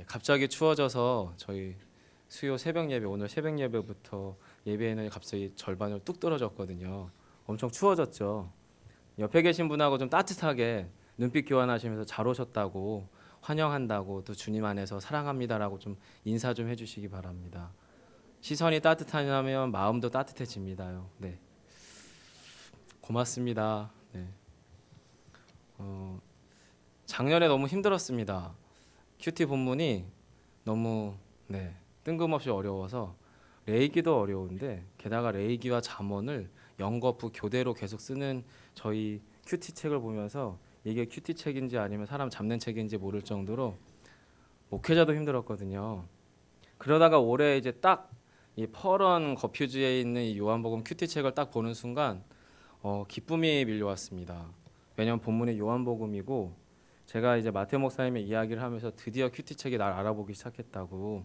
갑자기 추워져서 저희 수요 새벽 예배 오늘 새벽 예배부터 예배에는 갑자기 절반으로 뚝 떨어졌거든요. 엄청 추워졌죠. 옆에 계신 분하고 좀 따뜻하게 눈빛 교환하시면서 잘 오셨다고 환영한다고 또 주님 안에서 사랑합니다라고 좀 인사 좀 해주시기 바랍니다. 시선이 따뜻하면 마음도 따뜻해집니다요. 네, 고맙습니다. 네. 작년에 너무 힘들었습니다. 큐티 본문이 너무 뜬금없이 어려워서 레이기도 어려운데 게다가 레이기와 잠언을 영거푸 교대로 계속 쓰는 저희 큐티 책을 보면서 이게 큐티 책인지 아니면 사람 잡는 책인지 모를 정도로 목회자도 힘들었거든요. 그러다가 올해 이제 딱 이 퍼런 거퓨즈에 있는 이 요한복음 큐티 책을 딱 보는 순간 기쁨이 밀려왔습니다. 왜냐하면 본문이 요한복음이고 제가 이제 마태 목사님의 이야기를 하면서 드디어 큐티 책이 날 알아보기 시작했다고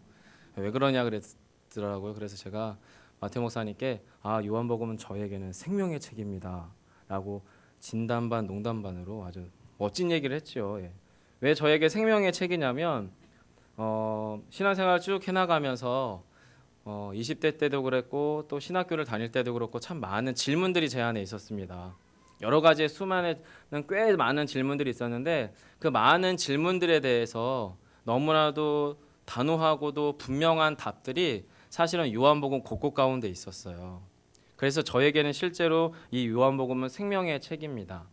왜 그러냐 그랬더라고요. 그래서 제가 마태 목사님께 요한복음은 저에게는 생명의 책입니다 라고 진담 반 농담 반으로 아주 멋진 얘기를 했죠. 예. 왜 저에게 생명의 책이냐면 신앙생활 쭉 해나가면서 20대 때도 그랬고 또 신학교를 다닐 때도 그렇고 참 많은 질문들이 제 안에 있었습니다. 여러 가지 수많은 꽤 많은 질문들이 있었는데 그 많은 질문들에 대해서 너무나도 단호하고도 분명한 답들이 사실은 요한복음 곳곳 가운데 있었어요. 그래서 저에게는 실제로 이 요한복음은 생명의 책입니다.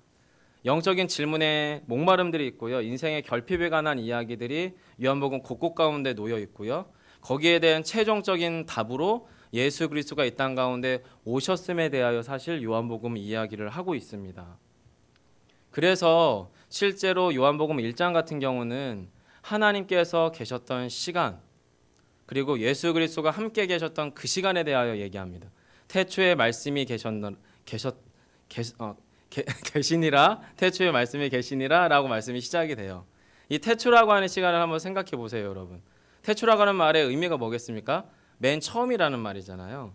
영적인 질문에 목마름들이 있고요. 인생의 결핍에 관한 이야기들이 요한복음 곳곳 가운데 놓여 있고요. 거기에 대한 최종적인 답으로 예수 그리스도가 이 땅 가운데 오셨음에 대하여 사실 요한복음 이야기를 하고 있습니다. 그래서 실제로 요한복음 1장 같은 경우는 하나님께서 계셨던 시간 그리고 예수 그리스도가 함께 계셨던 그 시간에 대하여 얘기합니다. 태초에 말씀이 계시니라 태초에 말씀이 계시니라 라고 말씀이 시작이 돼요. 이 태초라고 하는 시간을 한번 생각해 보세요, 여러분. 태초라고 하는 말의 의미가 뭐겠습니까? 맨 처음이라는 말이잖아요.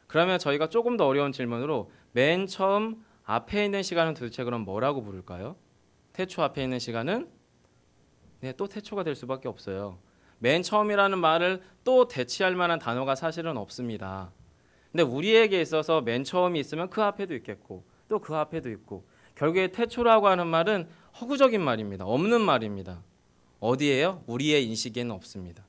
그러면 저희가 조금 더 어려운 질문으로 맨 처음 앞에 있는 시간은 도대체 그럼 뭐라고 부를까요? 태초 앞에 있는 시간은 또 태초가 될 수밖에 없어요. 맨 처음이라는 말을 또 대체할 만한 단어가 사실은 없습니다. 근데 우리에게 있어서 맨 처음이 있으면 그 앞에도 있겠고 또 그 앞에도 있고 결국에 태초라고 하는 말은 허구적인 말입니다. 없는 말입니다. 어디에요? 우리의 인식에는 없습니다.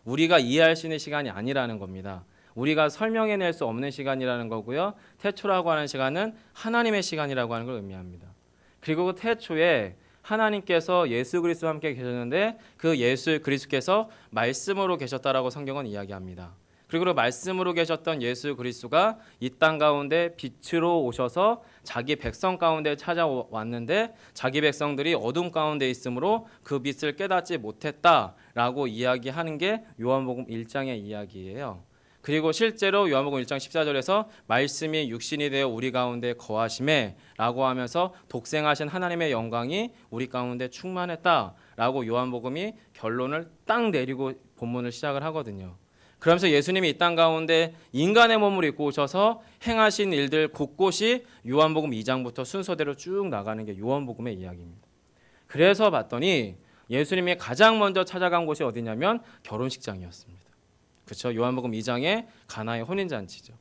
우리가 이해할 수 있는 시간이 아니라는 겁니다. 우리가 설명해낼 수 없는 시간이라는 거고요. 태초라고 하는 시간은 하나님의 시간이라고 하는 걸 의미합니다. 그리고 그 태초에 하나님께서 예수 그리스도와 함께 계셨는데 그 예수 그리스도께서 말씀으로 계셨다라고 성경은 이야기합니다. 그리고 말씀으로 계셨던 예수 그리스도가 이 땅 가운데 빛으로 오셔서 자기 백성 가운데 찾아왔는데 자기 백성들이 어둠 가운데 있으므로 그 빛을 깨닫지 못했다라고 이야기하는 게 요한복음 1장의 이야기예요. 그리고 실제로 요한복음 1장 14절에서 말씀이 육신이 되어 우리 가운데 거하심에 라고 하면서 독생하신 하나님의 영광이 우리 가운데 충만했다라고 요한복음이 결론을 딱 내리고 본문을 시작을 하거든요. 그러면서 예수님이 이 땅 가운데 인간의 몸을 입고 오셔서 행하신 일들 곳곳이 요한복음 2장부터 순서대로 쭉 나가는 게 요한복음의 이야기입니다. 그래서 봤더니 예수님이 가장 먼저 찾아간 곳이 어디냐면 결혼식장이었습니다. 그렇죠? 요한복음 2장의 가나의 혼인잔치죠.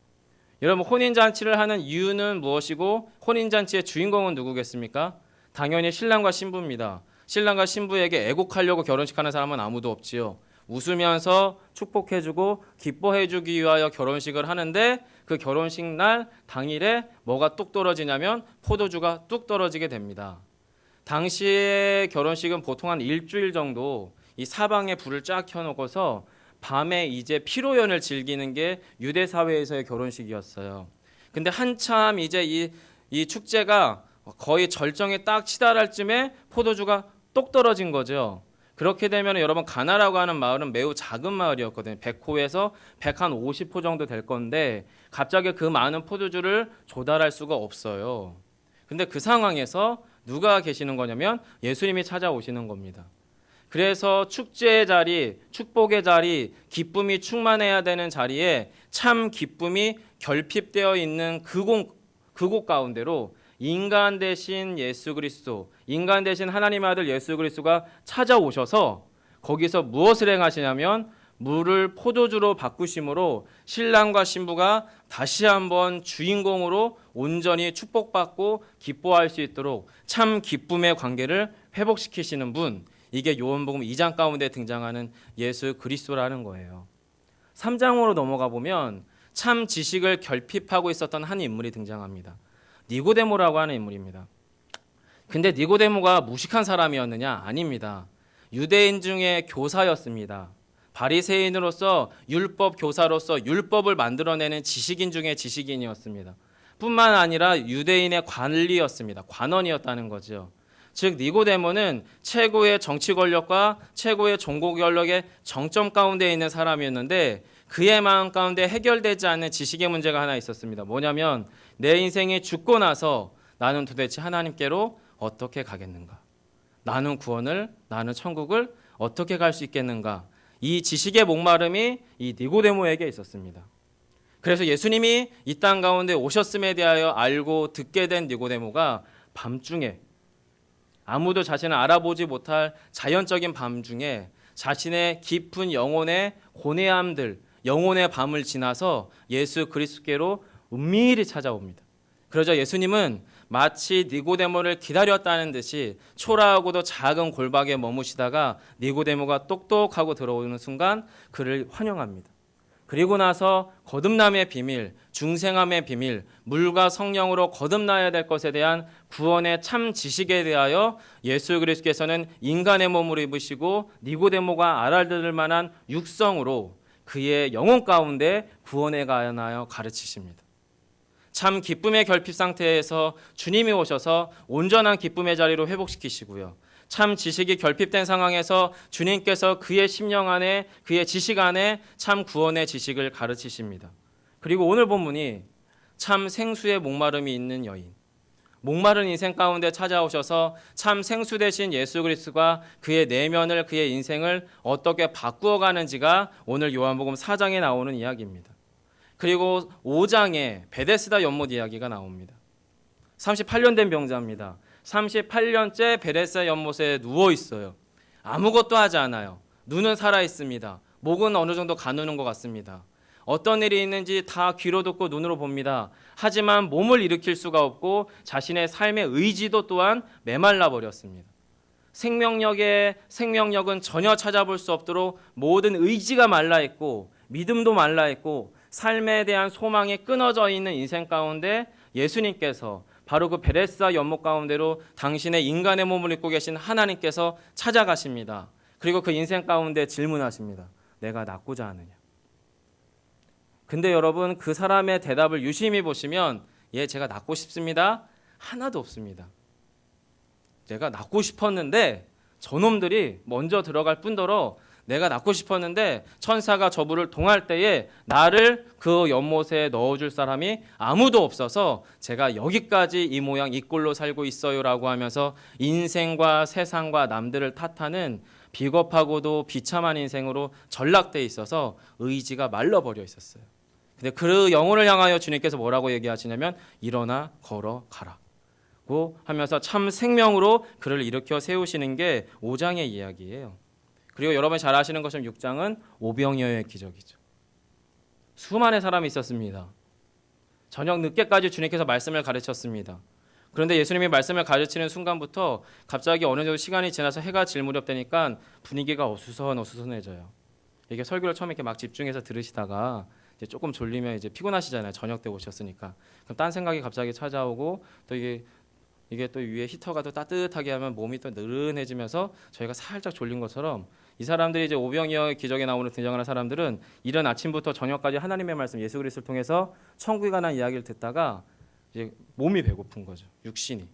여러분 혼인잔치를 하는 이유는 무엇이고 혼인잔치의 주인공은 누구겠습니까? 당연히 신랑과 신부입니다. 신랑과 신부에게 애국하려고 결혼식하는 사람은 아무도 없지요. 웃으면서 축복해주고 기뻐해주기 위하여 결혼식을 하는데 그 결혼식 날 당일에 뭐가 뚝 떨어지냐면 포도주가 뚝 떨어지게 됩니다. 당시의 결혼식은 보통 한 일주일 정도 이 사방에 불을 쫙 켜놓고서 밤에 이제 피로연을 즐기는 게 유대 사회에서의 결혼식이었어요. 근데 한참 이제 이 축제가 거의 절정에 딱 치달할 쯤에 포도주가 똑 떨어진 거죠. 그렇게 되면 여러분 가나라고 하는 마을은 매우 작은 마을이었거든요. 100호에서 150호 정도 될 건데 갑자기 그 많은 포도주를 조달할 수가 없어요. 근데 그 상황에서 누가 계시는 거냐면 예수님이 찾아오시는 겁니다. 그래서 축제의 자리, 축복의 자리, 기쁨이 충만해야 되는 자리에 참 기쁨이 결핍되어 있는 그곳 가운데로 인간 대신 예수 그리스도, 인간 대신 하나님의 아들 예수 그리스도가 찾아오셔서 거기서 무엇을 행하시냐면 물을 포도주로 바꾸심으로 신랑과 신부가 다시 한번 주인공으로 온전히 축복받고 기뻐할 수 있도록 참 기쁨의 관계를 회복시키시는 분, 이게 요한복음 2장 가운데 등장하는 예수 그리스도라는 거예요. 3장으로 넘어가 보면 참 지식을 결핍하고 있었던 한 인물이 등장합니다. 니고데모라고 하는 인물입니다. 근데 니고데모가 무식한 사람이었느냐? 아닙니다. 유대인 중에 교사였습니다. 바리새인으로서 율법 교사로서 율법을 만들어내는 지식인 중에 지식인이었습니다. 뿐만 아니라 유대인의 관리였습니다. 관원이었다는 거죠. 즉 니고데모는 최고의 정치 권력과 최고의 종교 권력의 정점 가운데 있는 사람이었는데 그의 마음 가운데 해결되지 않는 지식의 문제가 하나 있었습니다. 뭐냐면 내 인생이 죽고 나서 나는 도대체 하나님께로 어떻게 가겠는가? 나는 구원을, 나는 천국을 어떻게 갈 수 있겠는가? 이 지식의 목마름이 이 니고데모에게 있었습니다. 그래서 예수님이 이 땅 가운데 오셨음에 대하여 알고 듣게 된 니고데모가 밤중에 아무도 자신을 알아보지 못할 자연적인 밤중에 자신의 깊은 영혼의 고뇌함들, 영혼의 밤을 지나서 예수 그리스도께로 은밀히 찾아옵니다. 그러자 예수님은 마치 니고데모를 기다렸다는 듯이 초라하고도 작은 골방에 머무시다가 니고데모가 똑똑하고 들어오는 순간 그를 환영합니다. 그리고 나서 거듭남의 비밀, 중생함의 비밀, 물과 성령으로 거듭나야 될 것에 대한 구원의 참 지식에 대하여 예수 그리스도께서는 인간의 몸을 입으시고 니고데모가 알아들을 만한 육성으로 그의 영혼 가운데 구원에 관하여 가르치십니다. 참 기쁨의 결핍 상태에서 주님이 오셔서 온전한 기쁨의 자리로 회복시키시고요. 참 지식이 결핍된 상황에서 주님께서 그의 심령 안에, 그의 지식 안에 참 구원의 지식을 가르치십니다. 그리고 오늘 본문이 참 생수의 목마름이 있는 여인, 목마른 인생 가운데 찾아오셔서 참 생수 되신 예수 그리스도가 그의 내면을, 그의 인생을 어떻게 바꾸어 가는지가 오늘 요한복음 4장에 나오는 이야기입니다. 그리고 5장에 베데스다 연못 이야기가 나옵니다. 38년 된 병자입니다. 38년째 베데스다 연못에 누워 있어요. 아무것도 하지 않아요. 눈은 살아 있습니다. 목은 어느 정도 가누는 것 같습니다. 어떤 일이 있는지 다 귀로 듣고 눈으로 봅니다. 하지만 몸을 일으킬 수가 없고 자신의 삶의 의지도 또한 메말라 버렸습니다. 생명력은 전혀 찾아볼 수 없도록 모든 의지가 말라 있고 믿음도 말라 있고 삶에 대한 소망이 끊어져 있는 인생 가운데 예수님께서 바로 그 베데스다 연못 가운데로 당신의 인간의 몸을 입고 계신 하나님께서 찾아가십니다. 그리고 그 인생 가운데 질문하십니다. 내가 낫고자 하느냐? 근데 여러분 그 사람의 대답을 유심히 보시면 예, 제가 낫고 싶습니다. 하나도 없습니다. 내가 낫고 싶었는데 저놈들이 먼저 들어갈 뿐더러 내가 낫고 싶었는데 천사가 저불을 통할 때에 나를 그 연못에 넣어줄 사람이 아무도 없어서 제가 여기까지 이 모양 이 꼴로 살고 있어요라고 하면서 인생과 세상과 남들을 탓하는 비겁하고도 비참한 인생으로 전락돼 있어서 의지가 말라버려 있었어요. 근데 그 영혼을 향하여 주님께서 뭐라고 얘기하시냐면 일어나 걸어가라고 하면서 참 생명으로 그를 일으켜 세우시는 게 5장의 이야기예요. 그리고 여러분이 잘 아시는 것처럼 6장은 오병이어의 기적이죠. 수많은 사람이 있었습니다. 저녁 늦게까지 주님께서 말씀을 가르쳤습니다. 그런데 예수님이 말씀을 가르치는 순간부터 갑자기 어느 정도 시간이 지나서 해가 질 무렵 되니까 분위기가 어수선해져요. 이게 설교를 처음에 이렇게 막 집중해서 들으시다가 이제 조금 졸리면 이제 피곤하시잖아요. 저녁 때 오셨으니까. 그럼 딴 생각이 갑자기 찾아오고 또 이게 또 위에 히터가 또 따뜻하게 하면 몸이 또 느른해지면서 저희가 살짝 졸린 것처럼 이 사람들이 이제 오병이어 기적에 나오는 등장하는 사람들은 이른 아침부터 저녁까지 하나님의 말씀 예수 그리스도를 통해서 천국에 관한 이야기를 듣다가 이제 몸이 배고픈 거죠. 육신이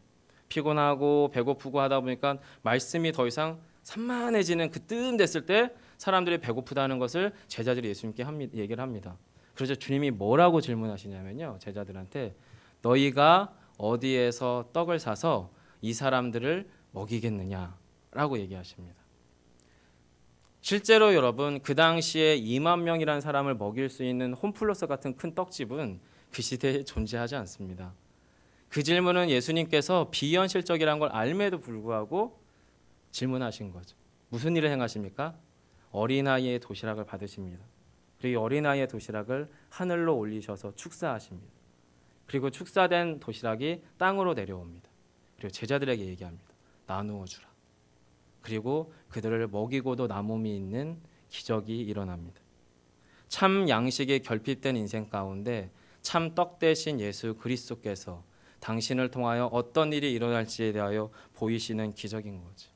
피곤하고 배고프고 하다 보니까 말씀이 더 이상 산만해지는 그쯤 됐을 때 사람들이 배고프다는 것을 제자들이 예수님께 얘기를 합니다. 그래서 주님이 뭐라고 질문하시냐면요. 제자들한테 너희가 어디에서 떡을 사서 이 사람들을 먹이겠느냐라고 얘기하십니다. 실제로 여러분 그 당시에 2만 명이라는 사람을 먹일 수 있는 홈플러스 같은 큰 떡집은 그 시대에 존재하지 않습니다. 그 질문은 예수님께서 비현실적이라는 걸 알매도 불구하고 질문하신 거죠. 무슨 일을 행하십니까? 어린아이의 도시락을 받으십니다. 그리고 이 어린아이의 도시락을 하늘로 올리셔서 축사하십니다. 그리고 축사된 도시락이 땅으로 내려옵니다. 그리고 제자들에게 얘기합니다. 나누어 주라. 그리고 그들을 먹이고도 남음이 있는 기적이 일어납니다. 참 양식이 결핍된 인생 가운데 참 떡 대신 예수 그리스도께서 당신을 통하여 어떤 일이 일어날지에 대하여 보이시는 기적인 거죠.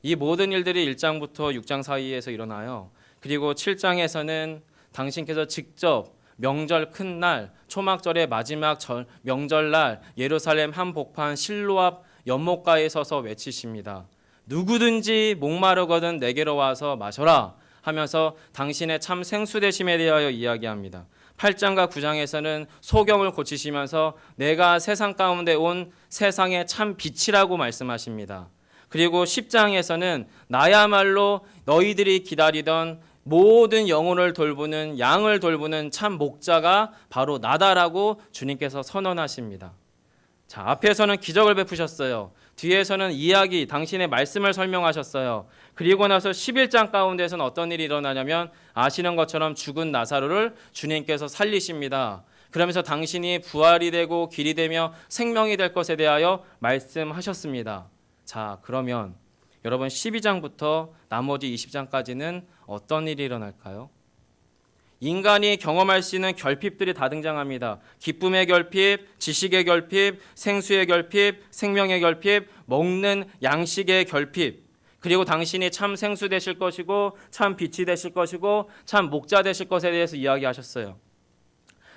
이 모든 일들이 1장부터 6장 사이에서 일어나요. 그리고 7장에서는 당신께서 직접 명절 큰 날, 초막절의 마지막 명절날 예루살렘 한복판 실로 앞 연못가에 서서 외치십니다. 누구든지 목마르거든 내게로 와서 마셔라 하면서 당신의 참 생수되심에 대하여 이야기합니다. 8장과 9장에서는 소경을 고치시면서 내가 세상 가운데 온 세상의 참 빛이라고 말씀하십니다. 그리고 10장에서는 나야말로 너희들이 기다리던 모든 영혼을 돌보는 양을 돌보는 참 목자가 바로 나다라고 주님께서 선언하십니다. 자, 앞에서는 기적을 베푸셨어요. 뒤에서는 이야기, 당신의 말씀을 설명하셨어요. 그리고 나서 11장 가운데서는 어떤 일이 일어나냐면 아시는 것처럼 죽은 나사로를 주님께서 살리십니다. 그러면서 당신이 부활이 되고 길이 되며 생명이 될 것에 대하여 말씀하셨습니다. 자, 그러면 여러분 12장부터 나머지 20장까지는 어떤 일이 일어날까요? 인간이 경험할 수 있는 결핍들이 다 등장합니다. 기쁨의 결핍, 지식의 결핍, 생수의 결핍, 생명의 결핍, 먹는 양식의 결핍, 그리고 당신이 참 생수 되실 것이고 참 빛이 되실 것이고 참 목자 되실 것에 대해서 이야기하셨어요.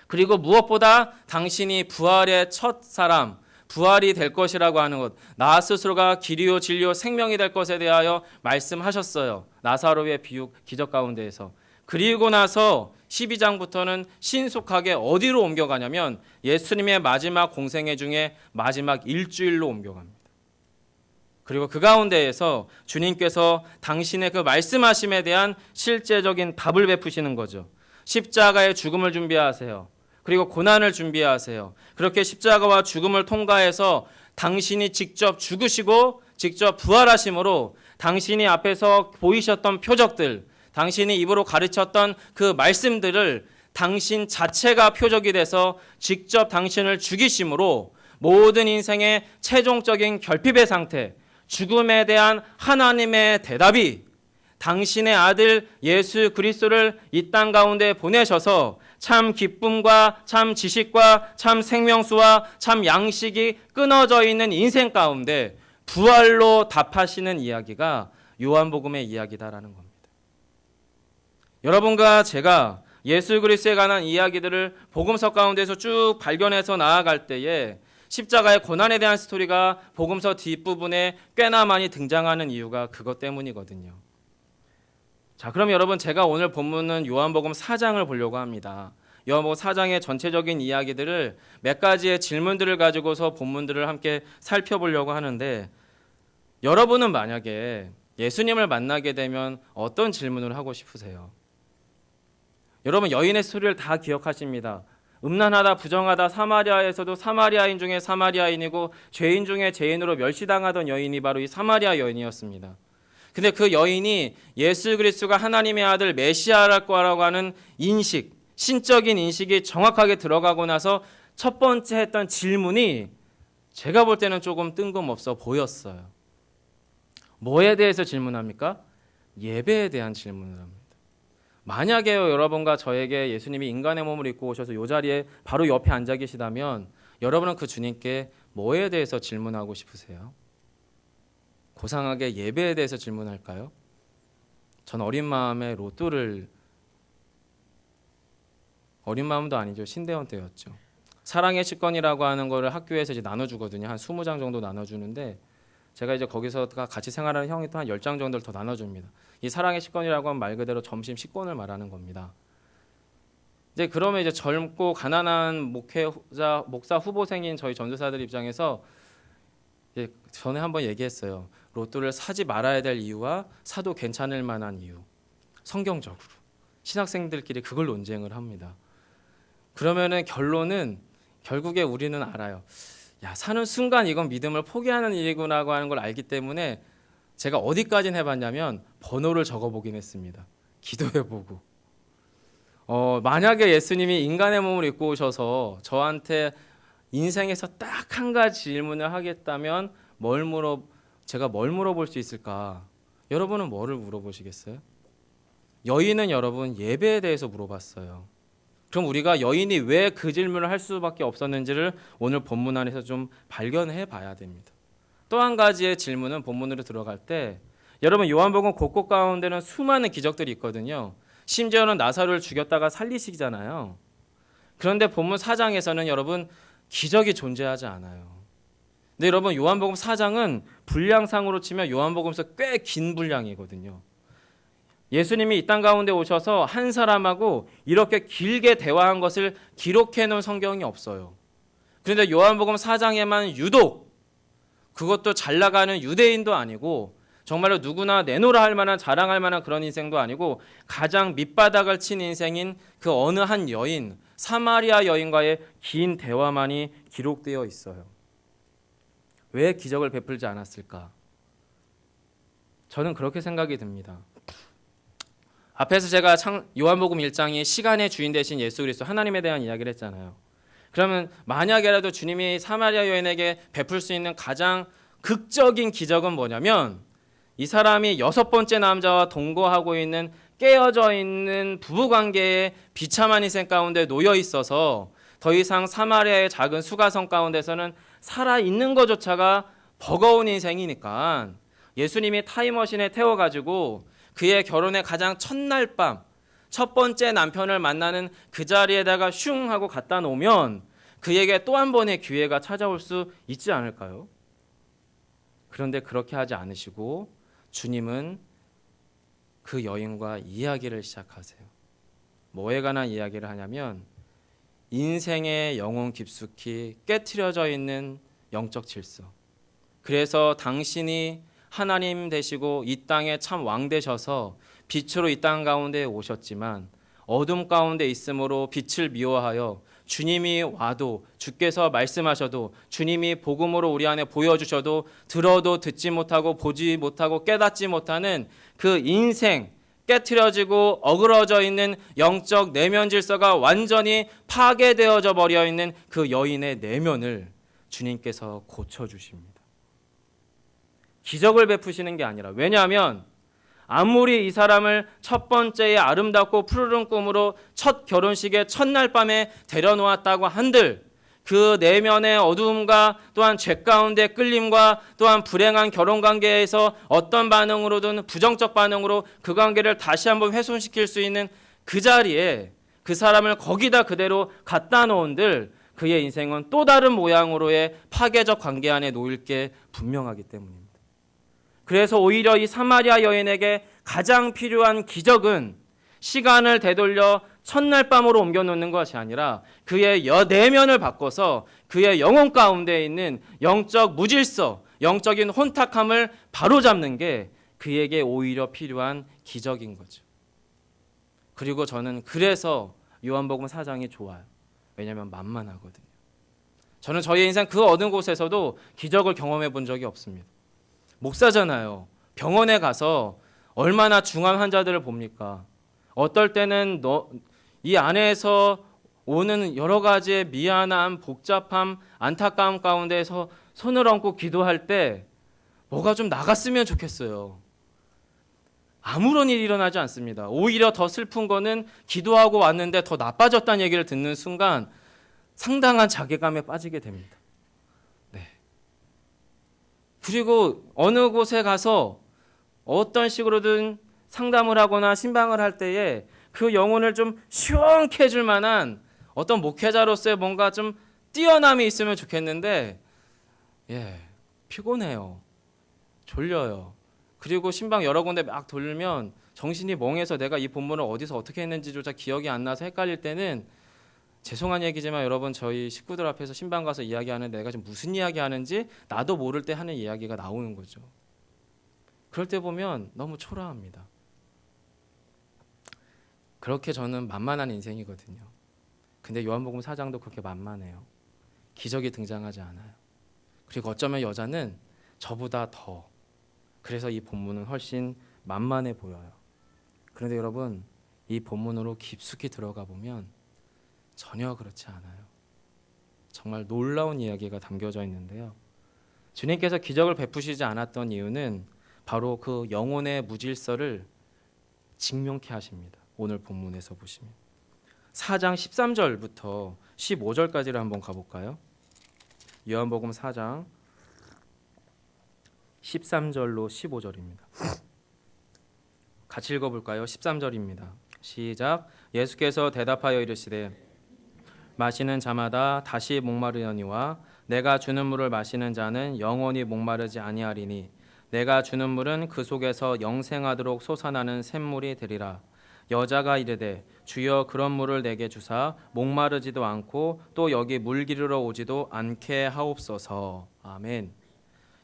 그리고 무엇보다 당신이 부활의 첫 사람, 부활이 될 것이라고 하는 것, 나 스스로가 길이요 진리요 생명이 될 것에 대하여 말씀하셨어요. 나사로의 비유 기적 가운데에서. 그리고 나서 12장부터는 신속하게 어디로 옮겨가냐면 예수님의 마지막 공생애 중에 마지막 일주일로 옮겨갑니다. 그리고 그 가운데에서 주님께서 당신의 그 말씀하심에 대한 실제적인 답을 베푸시는 거죠. 십자가의 죽음을 준비하세요. 그리고 고난을 준비하세요. 그렇게 십자가와 죽음을 통과해서 당신이 직접 죽으시고 직접 부활하심으로 당신이 앞에서 보이셨던 표적들, 당신이 입으로 가르쳤던 그 말씀들을 당신 자체가 표적이 돼서 직접 당신을 죽이심으로 모든 인생의 최종적인 결핍의 상태, 죽음에 대한 하나님의 대답이 당신의 아들 예수 그리스도를 이 땅 가운데 보내셔서 참 기쁨과 참 지식과 참 생명수와 참 양식이 끊어져 있는 인생 가운데 부활로 답하시는 이야기가 요한복음의 이야기다라는 겁니다. 여러분과 제가 예수 그리스도에 관한 이야기들을 복음서 가운데서 쭉 발견해서 나아갈 때에 십자가의 고난에 대한 스토리가 복음서 뒷부분에 꽤나 많이 등장하는 이유가 그것 때문이거든요. 자, 그럼 여러분 제가 오늘 본문은 요한복음 4장을 보려고 합니다. 요한복음 4장의 전체적인 이야기들을 몇 가지의 질문들을 가지고서 본문들을 함께 살펴보려고 하는데 여러분은 만약에 예수님을 만나게 되면 어떤 질문을 하고 싶으세요? 여러분 여인의 스토리를 다 기억하십니다. 음란하다 부정하다 사마리아에서도 사마리아인 중에 사마리아인이고 죄인 중에 죄인으로 멸시당하던 여인이 바로 이 사마리아 여인이었습니다. 근데 그 여인이 예수 그리스도가 하나님의 아들 메시아라고 하는 인식, 신적인 인식이 정확하게 들어가고 나서 첫 번째 했던 질문이 제가 볼 때는 조금 뜬금없어 보였어요. 뭐에 대해서 질문합니까? 예배에 대한 질문을 합니다. 만약에 여러분과 저에게 예수님이 인간의 몸을 입고 오셔서 이 자리에 바로 옆에 앉아 계시다면 여러분은 그 주님께 뭐에 대해서 질문하고 싶으세요? 고상하게 예배에 대해서 질문할까요? 전 어린 마음에 어린 마음도 아니죠. 신대원 때였죠. 사랑의 식권이라고 하는 거를 학교에서 이제 나눠주거든요. 한 20장 정도 나눠주는데 제가 이제 거기서 같이 생활하는 형이 또 한 10장 정도를 더 나눠줍니다. 이 사랑의 식권이라고 하면 말 그대로 점심 식권을 말하는 겁니다. 이제 그러면 이제 젊고 가난한 목사 후보생인 저희 전도사들 입장에서 이제 전에 한번 얘기했어요. 로또를 사지 말아야 될 이유와 사도 괜찮을 만한 이유. 성경적으로 신학생들끼리 그걸 논쟁을 합니다. 그러면은 결론은 결국에 우리는 알아요. 야, 사는 순간 이건 믿음을 포기하는 일이구나 하는 걸 알기 때문에 제가 어디까지 해봤냐면 번호를 적어보긴 했습니다. 기도해보고. 만약에 예수님이 인간의 몸을 입고 오셔서 저한테 인생에서 딱 한 가지 질문을 하겠다면 제가 뭘 물어볼 수 있을까? 여러분은 뭐를 물어보시겠어요? 여인은 여러분 예배에 대해서 물어봤어요. 그럼 우리가 여인이 왜 그 질문을 할 수밖에 없었는지를 오늘 본문 안에서 좀 발견해 봐야 됩니다. 또 한 가지의 질문은 본문으로 들어갈 때 여러분 요한복음 곳곳 가운데는 수많은 기적들이 있거든요. 심지어는 나사로를 죽였다가 살리시잖아요. 그런데 본문 4장에서는 여러분 기적이 존재하지 않아요. 근데 여러분 요한복음 4장은 분량상으로 치면 요한복음에서 꽤 긴 분량이거든요. 예수님이 이 땅 가운데 오셔서 한 사람하고 이렇게 길게 대화한 것을 기록해 놓은 성경이 없어요. 그런데 요한복음 4장에만 유독 그것도 잘 나가는 유대인도 아니고 정말로 누구나 내놓으라 할 만한 자랑할 만한 그런 인생도 아니고 가장 밑바닥을 친 인생인 그 어느 한 여인 사마리아 여인과의 긴 대화만이 기록되어 있어요. 왜 기적을 베풀지 않았을까? 저는 그렇게 생각이 듭니다. 앞에서 제가 요한복음 1장이 시간의 주인 되신 예수 그리스도 하나님에 대한 이야기를 했잖아요. 그러면 만약에라도 주님이 사마리아 여인에게 베풀 수 있는 가장 극적인 기적은 뭐냐면 이 사람이 6번째 남자와 동거하고 있는 깨어져 있는 부부관계의 비참한 인생 가운데 놓여 있어서 더 이상 사마리아의 작은 수가성 가운데서는 살아있는 것조차가 버거운 인생이니까 예수님이 타임머신에 태워가지고 그의 결혼의 가장 첫날 밤 첫 번째 남편을 만나는 그 자리에다가 슝 하고 갖다 놓으면 그에게 또 한 번의 기회가 찾아올 수 있지 않을까요? 그런데 그렇게 하지 않으시고 주님은 그 여인과 이야기를 시작하세요. 뭐에 관한 이야기를 하냐면 인생의 영혼 깊숙이 깨트려져 있는 영적 질서. 그래서 당신이 하나님 되시고 이 땅에 참 왕 되셔서 빛으로 이 땅 가운데 오셨지만 어둠 가운데 있으므로 빛을 미워하여 주님이 와도 주께서 말씀하셔도 주님이 복음으로 우리 안에 보여주셔도 들어도 듣지 못하고 보지 못하고 깨닫지 못하는 그 인생 깨트려지고 어그러져 있는 영적 내면 질서가 완전히 파괴되어져 버려 있는 그 여인의 내면을 주님께서 고쳐주십니다. 기적을 베푸시는 게 아니라 왜냐하면 아무리 이 사람을 첫 번째의 아름답고 푸르른 꿈으로 첫 결혼식의 첫날 밤에 데려놓았다고 한들 그 내면의 어두움과 또한 죄 가운데 끌림과 또한 불행한 결혼관계에서 어떤 반응으로든 부정적 반응으로 그 관계를 다시 한번 훼손시킬 수 있는 그 자리에 그 사람을 거기다 그대로 갖다 놓은들 그의 인생은 또 다른 모양으로의 파괴적 관계 안에 놓일 게 분명하기 때문입니다. 그래서 오히려 이 사마리아 여인에게 가장 필요한 기적은 시간을 되돌려 첫날 밤으로 옮겨놓는 것이 아니라 그의 내면을 바꿔서 그의 영혼 가운데 있는 영적 무질서, 영적인 혼탁함을 바로잡는 게 그에게 오히려 필요한 기적인 거죠. 그리고 저는 그래서 요한복음 4장이 좋아요. 왜냐하면 만만하거든요. 저는 저희 인생 그 어느 곳에서도 기적을 경험해 본 적이 없습니다. 목사잖아요. 병원에 가서 얼마나 중환 환자들을 봅니까? 어떨 때는 이 안에서 오는 여러 가지의 미안함, 복잡함, 안타까움 가운데서 손을 얹고 기도할 때 뭐가 좀 나갔으면 좋겠어요. 아무런 일이 일어나지 않습니다. 오히려 더 슬픈 거는 기도하고 왔는데 더 나빠졌다는 얘기를 듣는 순간 상당한 자괴감에 빠지게 됩니다. 그리고 어느 곳에 가서 어떤 식으로든 상담을 하거나 신방을 할 때에 그 영혼을 좀 시원케 해줄 만한 어떤 목회자로서의 뭔가 좀 뛰어남이 있으면 좋겠는데 피곤해요. 졸려요. 그리고 신방 여러 군데 막 돌면 정신이 멍해서 내가 이 본문을 어디서 어떻게 했는지조차 기억이 안 나서 헷갈릴 때는 죄송한 얘기지만 여러분 저희 식구들 앞에서 신방 가서 이야기하는 내가 지금 무슨 이야기 하는지 나도 모를 때 하는 이야기가 나오는 거죠. 그럴 때 보면 너무 초라합니다. 그렇게 저는 만만한 인생이거든요. 근데 요한복음 4장도 그렇게 만만해요. 기적이 등장하지 않아요. 그리고 어쩌면 여자는 저보다 더 그래서 이 본문은 훨씬 만만해 보여요. 그런데 여러분, 이 본문으로 깊숙이 들어가 보면 전혀 그렇지 않아요. 정말 놀라운 이야기가 담겨져 있는데요. 주님께서 기적을 베푸시지 않았던 이유는 바로 그 영혼의 무질서를 직명케 하십니다. 오늘 본문에서 보시면 4장 13절부터 15절까지를 한번 가볼까요? 요한복음 4장 13절로 15절입니다. 같이 읽어볼까요? 13절입니다. 시작. 예수께서 대답하여 이르시되 마시는 자마다 다시 목마르려니와 내가 주는 물을 마시는 자는 영원히 목마르지 아니하리니 내가 주는 물은 그 속에서 영생하도록 솟아나는 샘물이 되리라. 여자가 이르되 주여 그런 물을 내게 주사 목마르지도 않고 또 여기 물 기르러 오지도 않게 하옵소서. 아멘.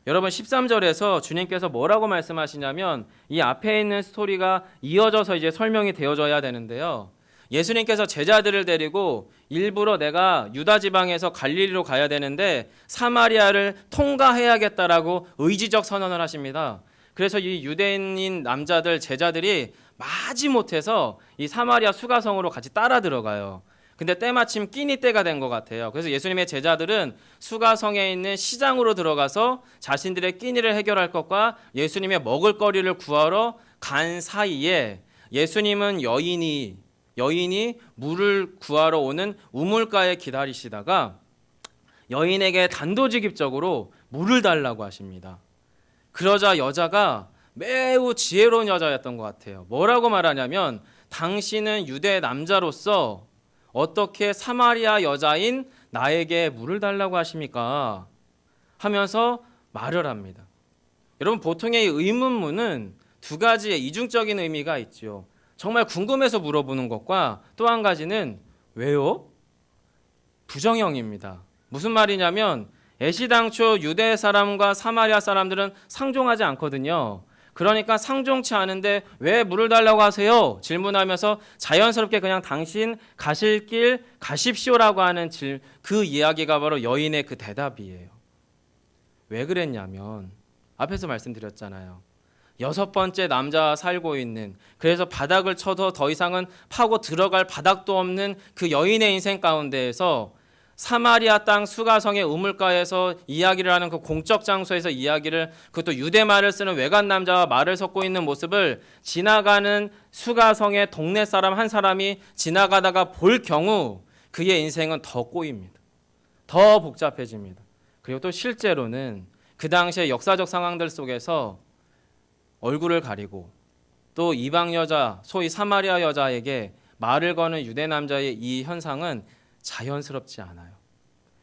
여러분 13절에서 주님께서 뭐라고 말씀하시냐면 이 앞에 있는 스토리가 이어져서 이제 설명이 되어져야 되는데요. 예수님께서 제자들을 데리고 일부러 내가 유다 지방에서 갈릴리로 가야 되는데 사마리아를 통과해야겠다라고 의지적 선언을 하십니다. 그래서 이 유대인인 남자들 제자들이 마지못해서 이 사마리아 수가성으로 같이 따라 들어가요. 근데 때마침 끼니 때가 된 것 같아요. 그래서 예수님의 제자들은 수가성에 있는 시장으로 들어가서 자신들의 끼니를 해결할 것과 예수님의 먹을 거리를 구하러 간 사이에 예수님은 여인이 물을 구하러 오는 우물가에 기다리시다가 여인에게 단도직입적으로 물을 달라고 하십니다. 그러자 여자가 매우 지혜로운 여자였던 것 같아요. 뭐라고 말하냐면 당신은 유대 남자로서 어떻게 사마리아 여자인 나에게 물을 달라고 하십니까? 하면서 말을 합니다. 여러분 보통의 의문문은 두 가지의 이중적인 의미가 있죠. 정말 궁금해서 물어보는 것과 또 한 가지는 왜요? 부정형입니다. 무슨 말이냐면 애시당초 유대 사람과 사마리아 사람들은 상종하지 않거든요. 그러니까 상종치 않은데 왜 물을 달라고 하세요? 질문하면서 자연스럽게 그냥 당신 가실 길 가십시오라고 하는 그 이야기가 바로 여인의 그 대답이에요. 왜 그랬냐면 앞에서 말씀드렸잖아요. 6번째 남자와 살고 있는, 그래서 바닥을 쳐도 더 이상은 파고 들어갈 바닥도 없는 그 여인의 인생 가운데에서 사마리아 땅 수가성의 우물가에서 이야기를 하는 그 공적 장소에서 이야기를, 그것도 유대말을 쓰는 외간 남자와 말을 섞고 있는 모습을 지나가는 수가성의 동네 사람 한 사람이 지나가다가 볼 경우 그의 인생은 더 꼬입니다. 더 복잡해집니다. 그리고 또 실제로는 그 당시의 역사적 상황들 속에서 얼굴을 가리고 또 이방 여자, 소위 사마리아 여자에게 말을 거는 유대 남자의 이 현상은 자연스럽지 않아요.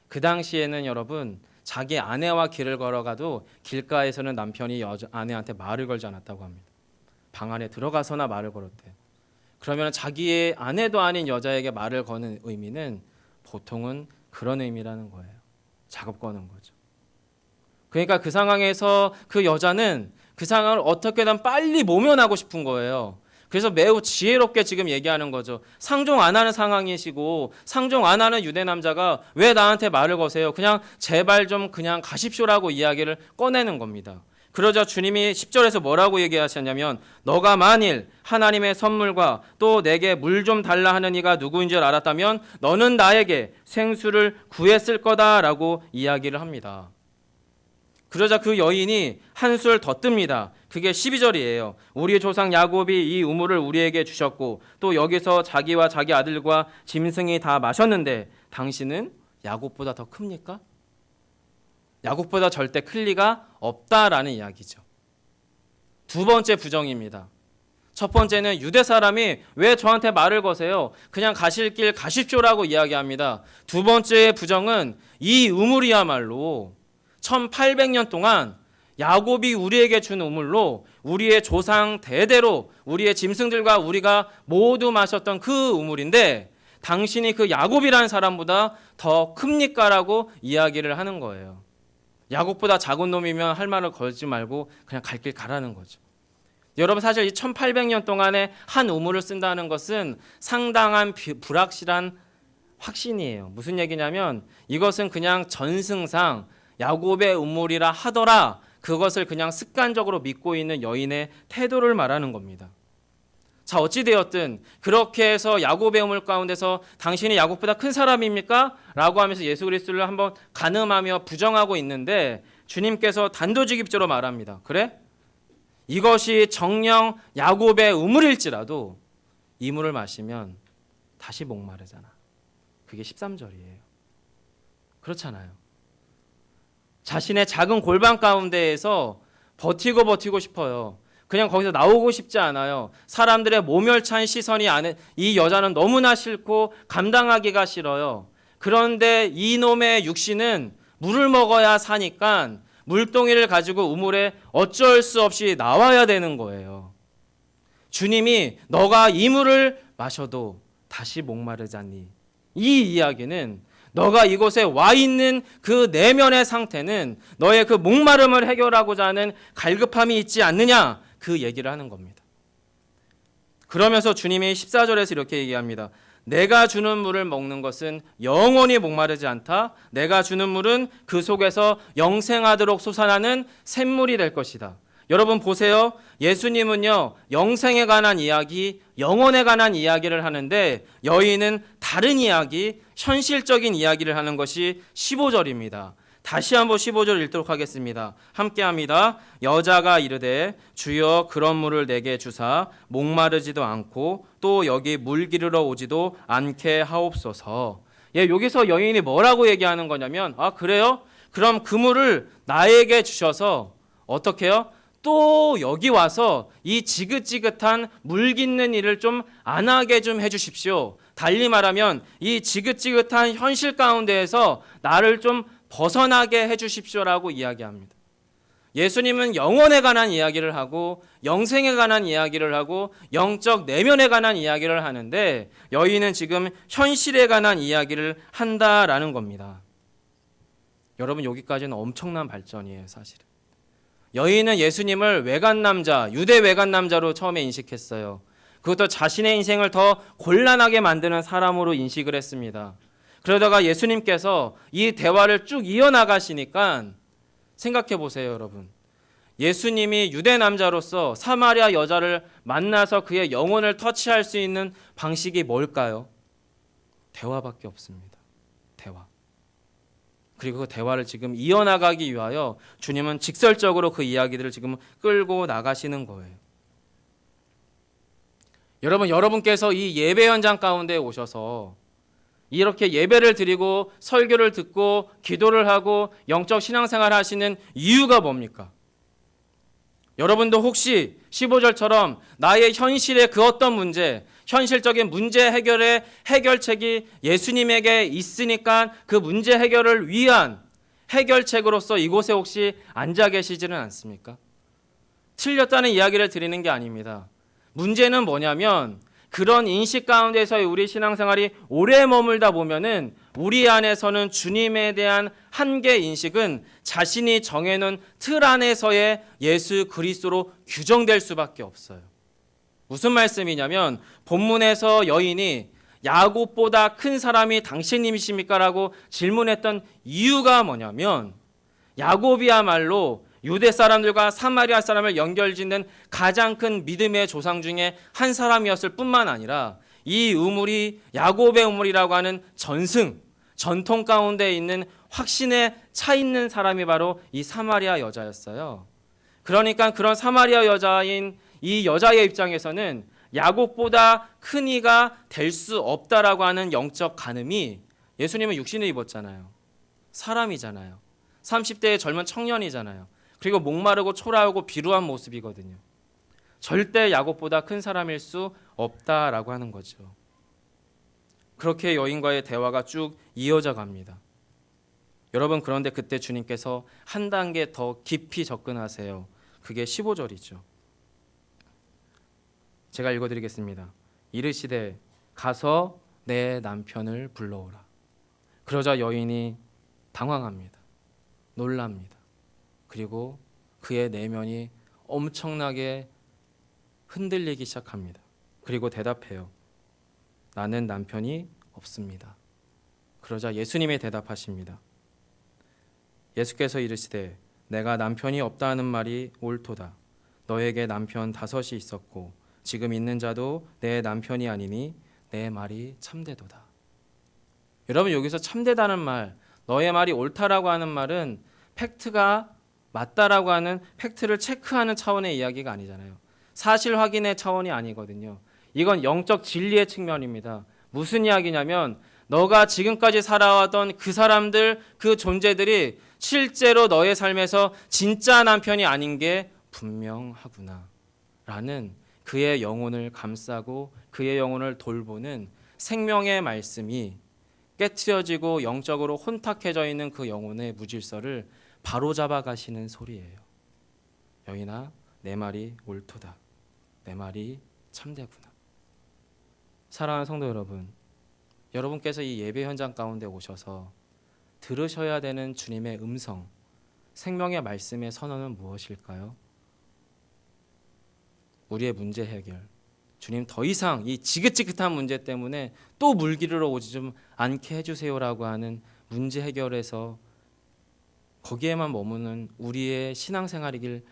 그 당시에는 여러분 자기 아내와 길을 걸어가도 길가에서는 남편이 아내한테 말을 걸지 않았다고 합니다. 방 안에 들어가서나 말을 걸었대요. 그러면 자기의 아내도 아닌 여자에게 말을 거는 의미는 보통은 그런 의미라는 거예요. 작업 거는 거죠. 그러니까 그 상황에서 그 여자는 그 상황을 어떻게든 빨리 모면하고 싶은 거예요. 그래서 매우 지혜롭게 지금 얘기하는 거죠. 상종 안 하는 상황이시고 상종 안 하는 유대 남자가 왜 나한테 말을 거세요? 그냥 제발 좀 그냥 가십시오라고 이야기를 꺼내는 겁니다. 그러자 주님이 10절에서 뭐라고 얘기하셨냐면 너가 만일 하나님의 선물과 또 내게 물 좀 달라 하는 이가 누구인 줄 알았다면 너는 나에게 생수를 구했을 거다라고 이야기를 합니다. 그러자 그 여인이 한술 더 뜹니다. 그게 12절이에요. 우리 조상 야곱이 이 우물을 우리에게 주셨고 또 여기서 자기와 자기 아들과 짐승이 다 마셨는데 당신은 야곱보다 더 큽니까? 야곱보다 절대 클 리가 없다라는 이야기죠. 두 번째 부정입니다. 첫 번째는 유대 사람이 왜 저한테 말을 거세요? 그냥 가실 길 가십시오라고 이야기합니다. 두 번째의 부정은 이 우물이야말로 1800년 동안 야곱이 우리에게 준 우물로 우리의 조상 대대로 우리의 짐승들과 우리가 모두 마셨던 그 우물인데 당신이 그 야곱이라는 사람보다 더 큽니까? 라고 이야기를 하는 거예요. 야곱보다 작은 놈이면 할 말을 걸지 말고 그냥 갈 길 가라는 거죠. 여러분 사실 이 1800년 동안에 한 우물을 쓴다는 것은 상당한 불확실한 확신이에요. 무슨 얘기냐면 이것은 그냥 전승상 야곱의 우물이라 하더라 그것을 그냥 습관적으로 믿고 있는 여인의 태도를 말하는 겁니다. 자, 어찌되었든 그렇게 해서 야곱의 우물 가운데서 당신이 야곱보다 큰 사람입니까? 라고 하면서 예수 그리스도를 한번 간음하며 부정하고 있는데 주님께서 단도직입적으로 말합니다. 그래? 이것이 정녕 야곱의 우물일지라도 이 물을 마시면 다시 목마르잖아. 그게 13절이에요. 그렇잖아요. 자신의 작은 골방 가운데에서 버티고 싶어요. 그냥 거기서 나오고 싶지 않아요. 사람들의 모멸찬 시선이 이 여자는 너무나 싫고 감당하기가 싫어요. 그런데 이놈의 육신은 물을 먹어야 사니까 물동이를 가지고 우물에 어쩔 수 없이 나와야 되는 거예요. 주님이 너가 이 물을 마셔도 다시 목마르잖니. 이 이야기는 너가 이곳에 와 있는 그 내면의 상태는 너의 그 목마름을 해결하고자 하는 갈급함이 있지 않느냐, 그 얘기를 하는 겁니다. 그러면서 주님이 14절에서 이렇게 얘기합니다. 내가 주는 물을 먹는 것은 영원히 목마르지 않다. 내가 주는 물은 그 속에서 영생하도록 솟아나는 샘물이 될 것이다. 여러분 보세요. 예수님은요, 영생에 관한 이야기, 영혼에 관한 이야기를 하는데 여인은 다른 이야기, 현실적인 이야기를 하는 것이 15절입니다. 다시 한번 15절 읽도록 하겠습니다. 함께합니다. 여자가 이르되 주여 그런 물을 내게 주사 목마르지도 않고 또 여기 물 기르러 오지도 않게 하옵소서. 예, 여기서 여인이 뭐라고 얘기하는 거냐면, 아 그래요? 그럼 그 물을 나에게 주셔서 어떻게 해요? 또 여기 와서 이 지긋지긋한 물 깃는 일을 좀 안 하게 좀 해주십시오. 달리 말하면 이 지긋지긋한 현실 가운데에서 나를 좀 벗어나게 해주십시오라고 이야기합니다. 예수님은 영혼에 관한 이야기를 하고 영생에 관한 이야기를 하고 영적 내면에 관한 이야기를 하는데 여인은 지금 현실에 관한 이야기를 한다라는 겁니다. 여러분 여기까지는 엄청난 발전이에요, 사실은. 여인은 예수님을 외간 남자, 유대 외간 남자로 처음에 인식했어요. 그것도 자신의 인생을 더 곤란하게 만드는 사람으로 인식을 했습니다. 그러다가 예수님께서 이 대화를 쭉 이어나가시니까 생각해 보세요, 여러분. 예수님이 유대 남자로서 사마리아 여자를 만나서 그의 영혼을 터치할 수 있는 방식이 뭘까요? 대화밖에 없습니다. 대화. 그리고 그 대화를 지금 이어나가기 위하여 주님은 직설적으로 그 이야기들을 지금 끌고 나가시는 거예요. 여러분께서 이 예배 현장 가운데 오셔서 이렇게 예배를 드리고 설교를 듣고 기도를 하고 영적 신앙생활을 하시는 이유가 뭡니까? 여러분도 혹시 15절처럼 나의 현실의 그 어떤 문제, 현실적인 문제 해결의 해결책이 예수님에게 있으니까 그 문제 해결을 위한 해결책으로서 이곳에 혹시 앉아 계시지는 않습니까? 틀렸다는 이야기를 드리는 게 아닙니다. 문제는 뭐냐면 그런 인식 가운데서의 우리 신앙생활이 오래 머물다 보면은 우리 안에서는 주님에 대한 한계 인식은 자신이 정해놓은 틀 안에서의 예수 그리스도로 규정될 수밖에 없어요. 무슨 말씀이냐면 본문에서 여인이 야곱보다 큰 사람이 당신님이십니까? 라고 질문했던 이유가 뭐냐면 야곱이야말로 유대 사람들과 사마리아 사람을 연결짓는 가장 큰 믿음의 조상 중에 한 사람이었을 뿐만 아니라 이 우물이 야곱의 우물이라고 하는 전통 가운데 있는 확신에 차 있는 사람이 바로 이 사마리아 여자였어요. 그러니까 그런 사마리아 여자인 이 여자의 입장에서는 야곱보다 큰 이가 될 수 없다라고 하는 영적 간음이, 예수님은 육신을 입었잖아요. 사람이잖아요. 30대의 젊은 청년이잖아요. 그리고 목마르고 초라하고 비루한 모습이거든요. 절대 야곱보다 큰 사람일 수 없다라고 하는 거죠. 그렇게 여인과의 대화가 쭉 이어져 갑니다. 여러분, 그런데 그때 주님께서 한 단계 더 깊이 접근하세요. 그게 15절이죠. 제가 읽어드리겠습니다. 이르시되 가서 내 남편을 불러오라. 그러자 여인이 당황합니다. 놀랍니다. 그리고 그의 내면이 엄청나게 흔들리기 시작합니다. 그리고 대답해요. 나는 남편이 없습니다. 그러자 예수님이 대답하십니다. 예수께서 이르시되 내가 남편이 없다는 말이 옳도다. 너에게 남편 5이 있었고 지금 있는 자도 내 남편이 아니니 내 말이 참되도다. 여러분, 여기서 참되다는 말, 너의 말이 옳다라고 하는 말은 팩트가 맞다라고 하는 팩트를 체크하는 차원의 이야기가 아니잖아요. 사실 확인의 차원이 아니거든요. 이건 영적 진리의 측면입니다. 무슨 이야기냐면 너가 지금까지 살아왔던 그 사람들, 그 존재들이 실제로 너의 삶에서 진짜 남편이 아닌 게 분명하구나 라는 그의 영혼을 감싸고 그의 영혼을 돌보는 생명의 말씀이 깨트려지고 영적으로 혼탁해져 있는 그 영혼의 무질서를 바로잡아 가시는 소리예요. 여인아, 내 말이 옳도다. 내 말이 참되구나. 사랑하는 성도 여러분, 여러분께서 이 예배 현장 가운데 오셔서 들으셔야 되는 주님의 음성, 생명의 말씀의 선언은 무엇일까요? 우리의 문제 해결, 주님 더 이상 이 지긋지긋한 문제 때문에 또 물기르러 오지 좀 않게 해주세요라고 하는 문제 해결에서 거기에만 머무는 우리의 신앙생활이길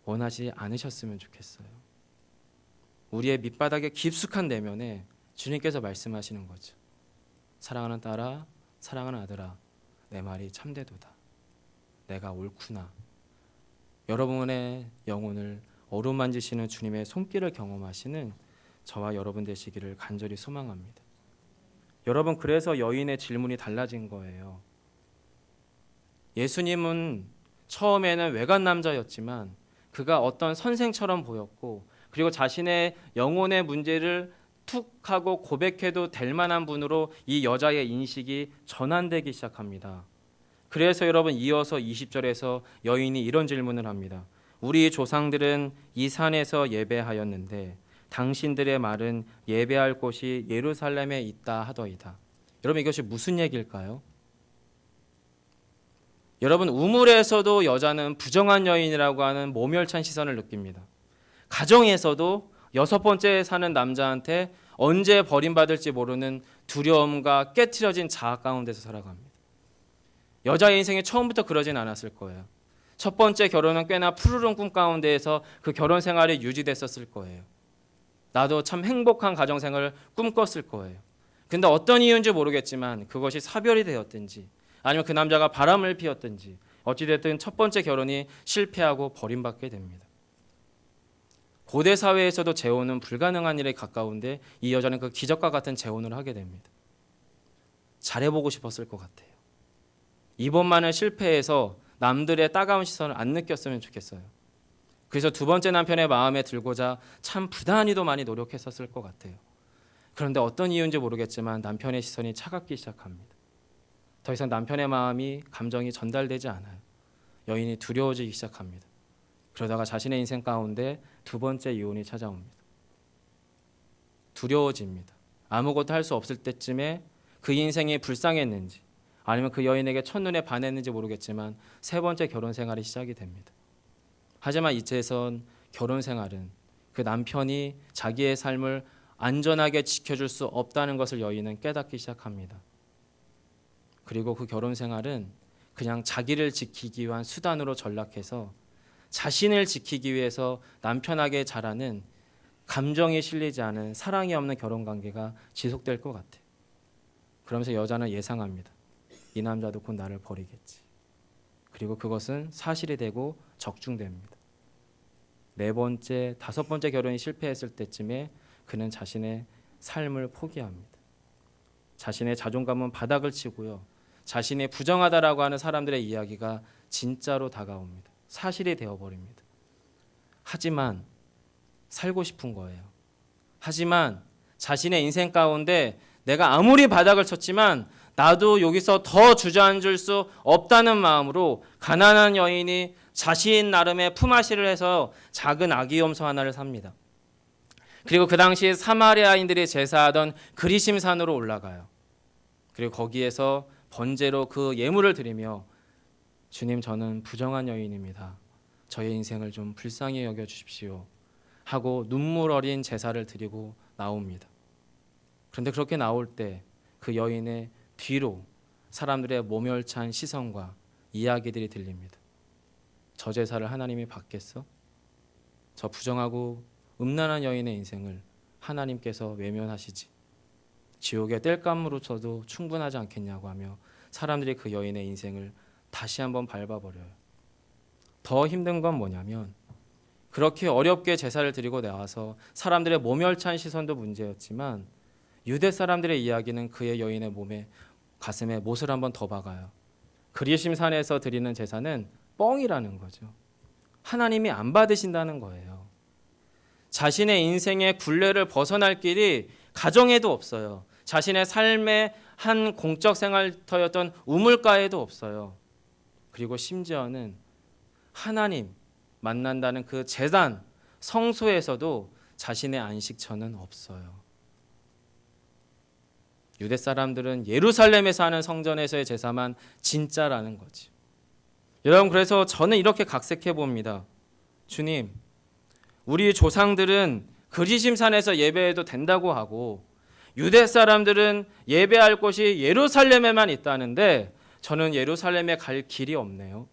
원하지 않으셨으면 좋겠어요. 우리의 밑바닥의 깊숙한 내면에 주님께서 말씀하시는 거죠. 사랑하는 딸아, 사랑하는 아들아, 내 말이 참되도다. 내가 옳구나. 여러분의 영혼을 어루만지시는 주님의 손길을 경험하시는 저와 여러분 되시기를 간절히 소망합니다. 여러분, 그래서 여인의 질문이 달라진 거예요. 예수님은 처음에는 외간 남자였지만 그가 어떤 선생처럼 보였고, 그리고 자신의 영혼의 문제를 툭 하고 고백해도 될 만한 분으로 이 여자의 인식이 전환되기 시작합니다. 그래서 여러분, 이어서 20절에서 여인이 이런 질문을 합니다. 우리 조상들은 이 산에서 예배하였는데 당신들의 말은 예배할 곳이 예루살렘에 있다 하더이다. 여러분, 이것이 무슨 얘기일까요? 여러분, 우물에서도 여자는 부정한 여인이라고 하는 모멸찬 시선을 느낍니다. 가정에서도 6번째 사는 남자한테 언제 버림받을지 모르는 두려움과 깨트려진 자아 가운데서 살아갑니다. 여자의 인생이 처음부터 그러진 않았을 거예요. 첫 번째 결혼은 꽤나 푸르른 꿈 가운데에서 그 결혼 생활이 유지됐었을 거예요. 나도 참 행복한 가정생활을 꿈꿨을 거예요. 근데 어떤 이유인지 모르겠지만 그것이 사별이 되었든지 아니면 그 남자가 바람을 피웠든지 어찌됐든 첫 번째 결혼이 실패하고 버림받게 됩니다. 고대 사회에서도 재혼은 불가능한 일에 가까운데 이 여자는 그 기적과 같은 재혼을 하게 됩니다. 잘해보고 싶었을 것 같아요. 이번만은 실패해서 남들의 따가운 시선을 안 느꼈으면 좋겠어요. 그래서 두 번째 남편의 마음에 들고자 참 부단히도 많이 노력했었을 것 같아요. 그런데 어떤 이유인지 모르겠지만 남편의 시선이 차갑기 시작합니다. 더 이상 남편의 마음이, 감정이 전달되지 않아요. 여인이 두려워지기 시작합니다. 그러다가 자신의 인생 가운데 두 번째 이혼이 찾아옵니다. 두려워집니다. 아무것도 할 수 없을 때쯤에 그 인생이 불쌍했는지 아니면 그 여인에게 첫눈에 반했는지 모르겠지만 세 번째 결혼 생활이 시작이 됩니다. 하지만 이제선 결혼 생활은 그 남편이 자기의 삶을 안전하게 지켜줄 수 없다는 것을 여인은 깨닫기 시작합니다. 그리고 그 결혼 생활은 그냥 자기를 지키기 위한 수단으로 전락해서 자신을 지키기 위해서 남편에게 잘하는 감정이 실리지 않은 사랑이 없는 결혼관계가 지속될 것 같아요. 그러면서 여자는 예상합니다. 이 남자도 곧 나를 버리겠지. 그리고 그것은 사실이 되고 적중됩니다. 4번째, 5번째 결혼이 실패했을 때쯤에 그는 자신의 삶을 포기합니다. 자신의 자존감은 바닥을 치고요. 자신이 부정하다라고 하는 사람들의 이야기가 진짜로 다가옵니다. 사실이 되어버립니다. 하지만 살고 싶은 거예요. 하지만 자신의 인생 가운데 내가 아무리 바닥을 쳤지만 나도 여기서 더 주저앉을 수 없다는 마음으로 가난한 여인이 자신 나름의 품앗이를 해서 작은 아기 염소 하나를 삽니다. 그리고 그 당시 사마리아인들이 제사하던 그리심산으로 올라가요. 그리고 거기에서 번제로 그 예물을 드리며 주님, 저는 부정한 여인입니다. 저의 인생을 좀 불쌍히 여겨주십시오 하고 눈물 어린 제사를 드리고 나옵니다. 그런데 그렇게 나올 때 그 여인의 뒤로 사람들의 모멸찬 시선과 이야기들이 들립니다. 저 제사를 하나님이 받겠어? 저 부정하고 음란한 여인의 인생을 하나님께서 외면하시지. 지옥의 땔감으로 쳐도 충분하지 않겠냐고 하며 사람들이 그 여인의 인생을 다시 한번 밟아버려요. 더 힘든 건 뭐냐면 그렇게 어렵게 제사를 드리고 나와서 사람들의 모멸찬 시선도 문제였지만 유대 사람들의 이야기는 그의 여인의 몸에 가슴에 못을 한번 더 박아요. 그리심산에서 드리는 제사는 뻥이라는 거죠. 하나님이 안 받으신다는 거예요. 자신의 인생의 굴레를 벗어날 길이 가정에도 없어요. 자신의 삶의 한 공적 생활터였던 우물가에도 없어요. 그리고 심지어는 하나님 만난다는 그 제단, 성소에서도 자신의 안식처는 없어요. 유대 사람들은 예루살렘에서 하는 성전에서의 제사만 진짜라는 거지. 여러분, 그래서 저는 이렇게 각색해 봅니다. 주님, 우리 조상들은 그리심산에서 예배해도 된다고 하고 유대 사람들은 예배할 곳이 예루살렘에만 있다는데 저는 예루살렘에 갈 길이 없네요.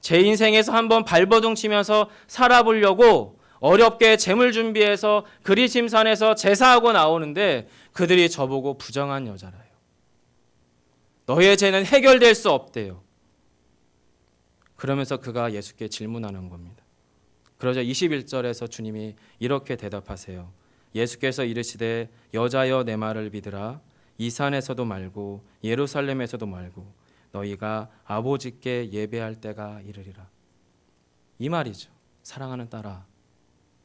제 인생에서 한번 발버둥 치면서 살아보려고 어렵게 재물 준비해서 그리심산에서 제사하고 나오는데 그들이 저보고 부정한 여자라요. 너의 죄는 해결될 수 없대요. 그러면서 그가 예수께 질문하는 겁니다. 그러자 21절에서 주님이 이렇게 대답하세요. 예수께서 이르시되 여자여 내 말을 믿으라. 이 산에서도 말고 예루살렘에서도 말고 너희가 아버지께 예배할 때가 이르리라. 이 말이죠. 사랑하는 딸아,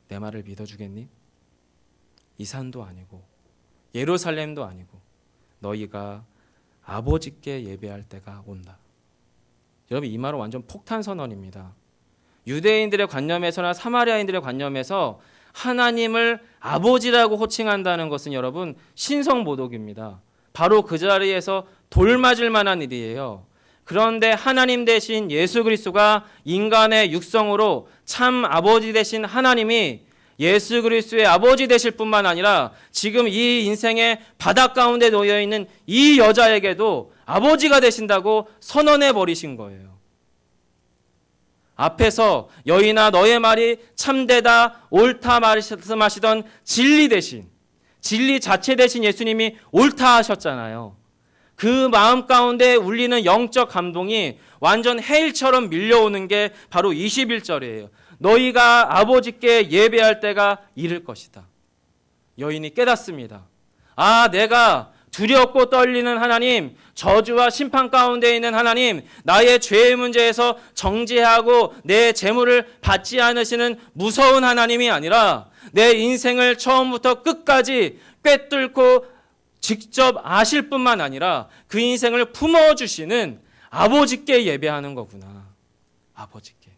내 말을 믿어주겠니? 이 산도 아니고 예루살렘도 아니고 너희가 아버지께 예배할 때가 온다. 여러분, 이 말은 완전 폭탄 선언입니다. 유대인들의 관념에서나 사마리아인들의 관념에서 하나님을 아버지라고 호칭한다는 것은 여러분 신성모독입니다. 바로 그 자리에서 돌 맞을 만한 일이에요. 그런데 하나님 대신 예수 그리스도가 인간의 육성으로 참 아버지 되신 하나님이 예수 그리스도의 아버지 되실 뿐만 아니라 지금 이 인생의 바닥 가운데 놓여 있는 이 여자에게도 아버지가 되신다고 선언해 버리신 거예요. 앞에서 여인아 너의 말이 참되다 옳다 말씀하시던 진리 대신, 진리 자체 대신 예수님이 옳다 하셨잖아요. 그 마음 가운데 울리는 영적 감동이 완전 해일처럼 밀려오는 게 바로 21절이에요. 너희가 아버지께 예배할 때가 이를 것이다. 여인이 깨닫습니다. 아, 내가 두렵고 떨리는 하나님, 저주와 심판 가운데 있는 하나님, 나의 죄의 문제에서 정죄하고 내 재물을 받지 않으시는 무서운 하나님이 아니라 내 인생을 처음부터 끝까지 꿰뚫고 직접 아실 뿐만 아니라 그 인생을 품어주시는 아버지께 예배하는 거구나. 아버지께.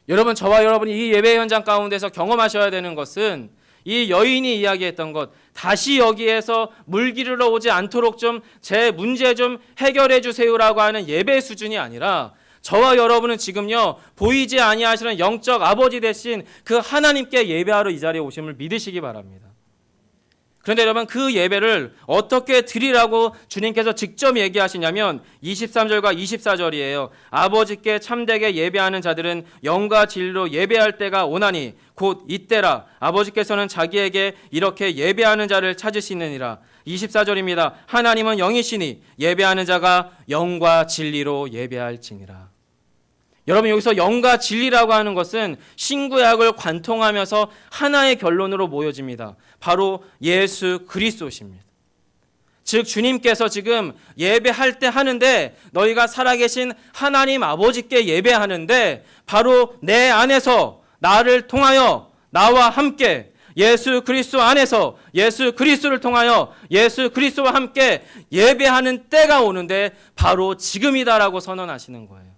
여러분, 저와 여러분이 이 예배 현장 가운데서 경험하셔야 되는 것은 이 여인이 이야기했던 것, 다시 여기에서 물 기르러 오지 않도록 좀 제 문제 좀 해결해 주세요라고 하는 예배 수준이 아니라 저와 여러분은 지금요 보이지 아니하시는 영적 아버지 되신 그 하나님께 예배하러 이 자리에 오심을 믿으시기 바랍니다. 그런데 여러분, 그 예배를 어떻게 드리라고 주님께서 직접 얘기하시냐면 23절과 24절이에요. 아버지께 참되게 예배하는 자들은 영과 진리로 예배할 때가 오나니 곧 이때라. 아버지께서는 자기에게 이렇게 예배하는 자를 찾으시느니라. 24절입니다. 하나님은 영이시니 예배하는 자가 영과 진리로 예배할지니라. 여러분, 여기서 영과 진리라고 하는 것은 신구약을 관통하면서 하나의 결론으로 모여집니다. 바로 예수 그리스도십니다. 즉 주님께서 지금 예배할 때 하는데 너희가 살아계신 하나님 아버지께 예배하는데 바로 내 안에서 나를 통하여 나와 함께 예수 그리스도 안에서 예수 그리스도를 통하여 예수 그리스도와 함께 예배하는 때가 오는데 바로 지금이다라고 선언하시는 거예요.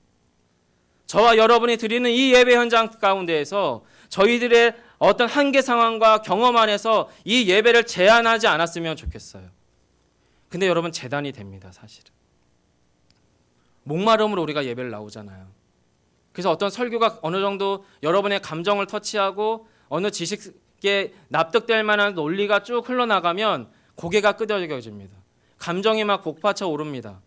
저와 여러분이 드리는 이 예배 현장 가운데에서 저희들의 어떤 한계 상황과 경험 안에서 이 예배를 제한하지 않았으면 좋겠어요. 근데 여러분, 제단이 됩니다, 사실은. 목마름으로 우리가 예배를 나오잖아요. 그래서 어떤 설교가 어느 정도 여러분의 감정을 터치하고 어느 지식에 납득될 만한 논리가 쭉 흘러나가면 고개가 끄덕여집니다. 감정이 막 복받쳐 오릅니다.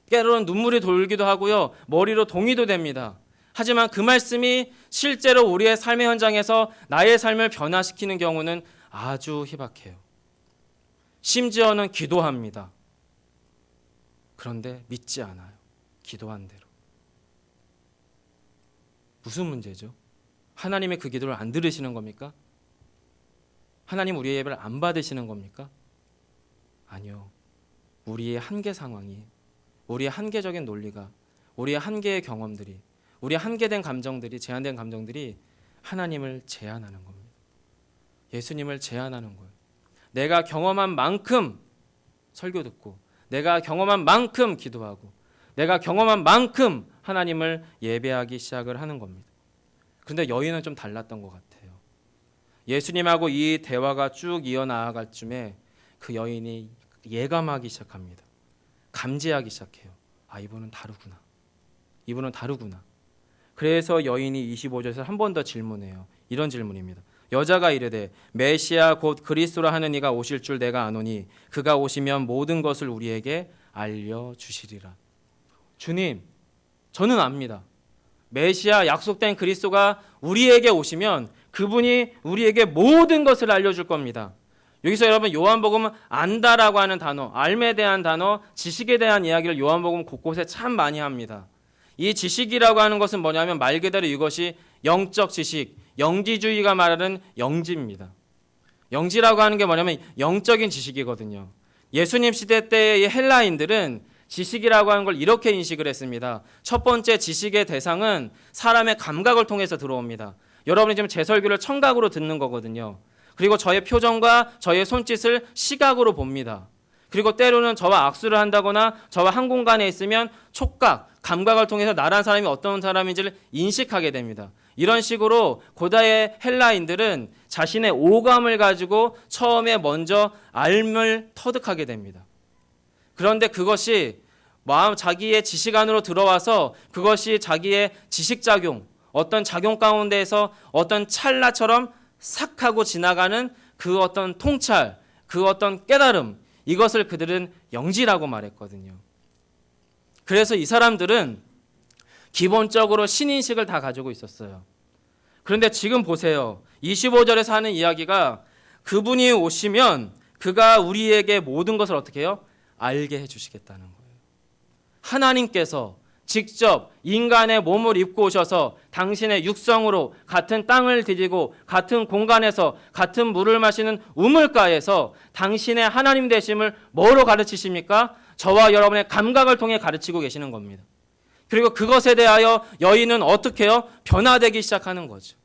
때로는 눈물이 돌기도 하고요. 머리로 동의도 됩니다. 하지만 그 말씀이 실제로 우리의 삶의 현장에서 나의 삶을 변화시키는 경우는 아주 희박해요. 심지어는 기도합니다. 그런데 믿지 않아요. 기도한 대로. 무슨 문제죠? 하나님의 그 기도를 안 들으시는 겁니까? 하나님 우리의 예배를 안 받으시는 겁니까? 아니요. 우리의 한계 상황이, 우리의 한계적인 논리가, 우리의 한계의 경험들이, 우리의 한계된 감정들이, 제한된 감정들이 하나님을 제한하는 겁니다. 예수님을 제한하는 거예요. 내가 경험한 만큼 설교 듣고, 내가 경험한 만큼 기도하고, 내가 경험한 만큼 하나님을 예배하기 시작을 하는 겁니다. 그런데 여인은 좀 달랐던 것 같아요. 예수님하고 이 대화가 쭉 이어나갈 쯤에 그 여인이 예감하기 시작합니다. 감지하기 시작해요. 아, 이분은 다르구나. 이분은 다르구나. 그래서 여인이 25절에서 한 번 더 질문해요. 이런 질문입니다. 여자가 이르되 메시아 곧 그리스도라 하는 이가 오실 줄 내가 아노니 그가 오시면 모든 것을 우리에게 알려주시리라. 주님, 저는 압니다. 메시아 약속된 그리스도가 우리에게 오시면 그분이 우리에게 모든 것을 알려줄 겁니다. 여기서 여러분 요한복음 안다라고 하는 단어, 알에 대한 단어, 지식에 대한 이야기를 요한복음 곳곳에 참 많이 합니다. 이 지식이라고 하는 것은 뭐냐면 말 그대로 이것이 영적 지식, 영지주의가 말하는 영지입니다. 영지라고 하는 게 뭐냐면 영적인 지식이거든요. 예수님 시대 때의 헬라인들은 지식이라고 하는 걸 이렇게 인식을 했습니다. 첫 번째 지식의 대상은 사람의 감각을 통해서 들어옵니다. 여러분이 지금 제 설교를 청각으로 듣는 거거든요. 그리고 저의 표정과 저의 손짓을 시각으로 봅니다. 그리고 때로는 저와 악수를 한다거나 저와 한 공간에 있으면 촉각, 감각을 통해서 나란 사람이 어떤 사람인지를 인식하게 됩니다. 이런 식으로 고대의 헬라인들은 자신의 오감을 가지고 처음에 먼저 알을 터득하게 됩니다. 그런데 그것이 자기의 지식 안으로 들어와서 그것이 자기의 지식작용, 어떤 작용 가운데에서 어떤 찰나처럼 싹 하고 지나가는 그 어떤 통찰, 그 어떤 깨달음, 이것을 그들은 영지라고 말했거든요. 그래서 이 사람들은 기본적으로 신인식을 다 가지고 있었어요. 그런데 지금 보세요. 25절에서 하는 이야기가 그분이 오시면 그가 우리에게 모든 것을 어떻게 해요? 알게 해주시겠다는 거예요. 하나님께서 직접 인간의 몸을 입고 오셔서 당신의 육성으로 같은 땅을 디디고 같은 공간에서 같은 물을 마시는 우물가에서 당신의 하나님 되심을 뭐로 가르치십니까? 저와 여러분의 감각을 통해 가르치고 계시는 겁니다. 그리고 그것에 대하여 여인은 어떻게 해요? 변화되기 시작하는 거죠.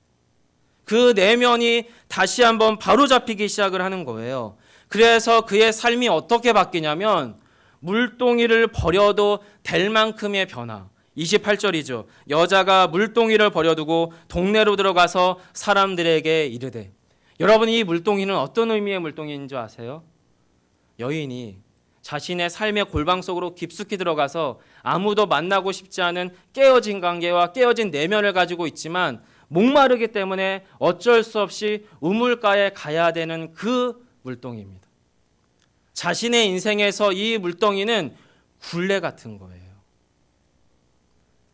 그 내면이 다시 한번 바로잡히기 시작을 하는 거예요. 그래서 그의 삶이 어떻게 바뀌냐면 물동이를 버려도 될 만큼의 변화. 28절이죠. 여자가 물동이를 버려두고 동네로 들어가서 사람들에게 이르되. 여러분, 이 물동이는 어떤 의미의 물동이인 줄 아세요? 여인이 자신의 삶의 골방 속으로 깊숙이 들어가서 아무도 만나고 싶지 않은 깨어진 관계와 깨어진 내면을 가지고 있지만 목마르기 때문에 어쩔 수 없이 우물가에 가야 되는 그 물동이입니다. 자신의 인생에서 이 물동이는 굴레 같은 거예요.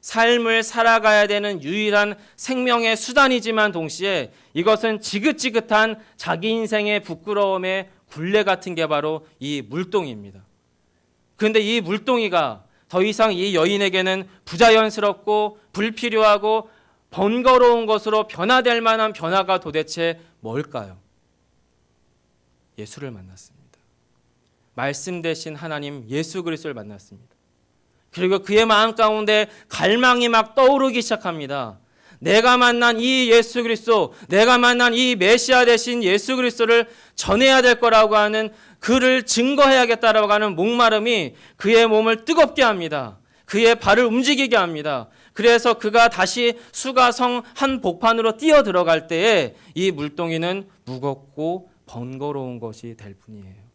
삶을 살아가야 되는 유일한 생명의 수단이지만 동시에 이것은 지긋지긋한 자기 인생의 부끄러움의 굴레 같은 게 바로 이 물동이입니다. 그런데 이 물동이가 더 이상 이 여인에게는 부자연스럽고 불필요하고 번거로운 것으로 변화될 만한 변화가 도대체 뭘까요? 예수를 만났습니다. 말씀 되신 하나님 예수 그리스도를 만났습니다. 그리고 그의 마음 가운데 갈망이 막 떠오르기 시작합니다. 내가 만난 이 예수 그리스도, 내가 만난 이 메시아 되신 예수 그리스도를 전해야 될 거라고 하는, 그를 증거해야겠다라고 하는 목마름이 그의 몸을 뜨겁게 합니다. 그의 발을 움직이게 합니다. 그래서 그가 다시 수가성 한 복판으로 뛰어 들어갈 때에 이 물동이는 무겁고 번거로운 것이 될 뿐이에요.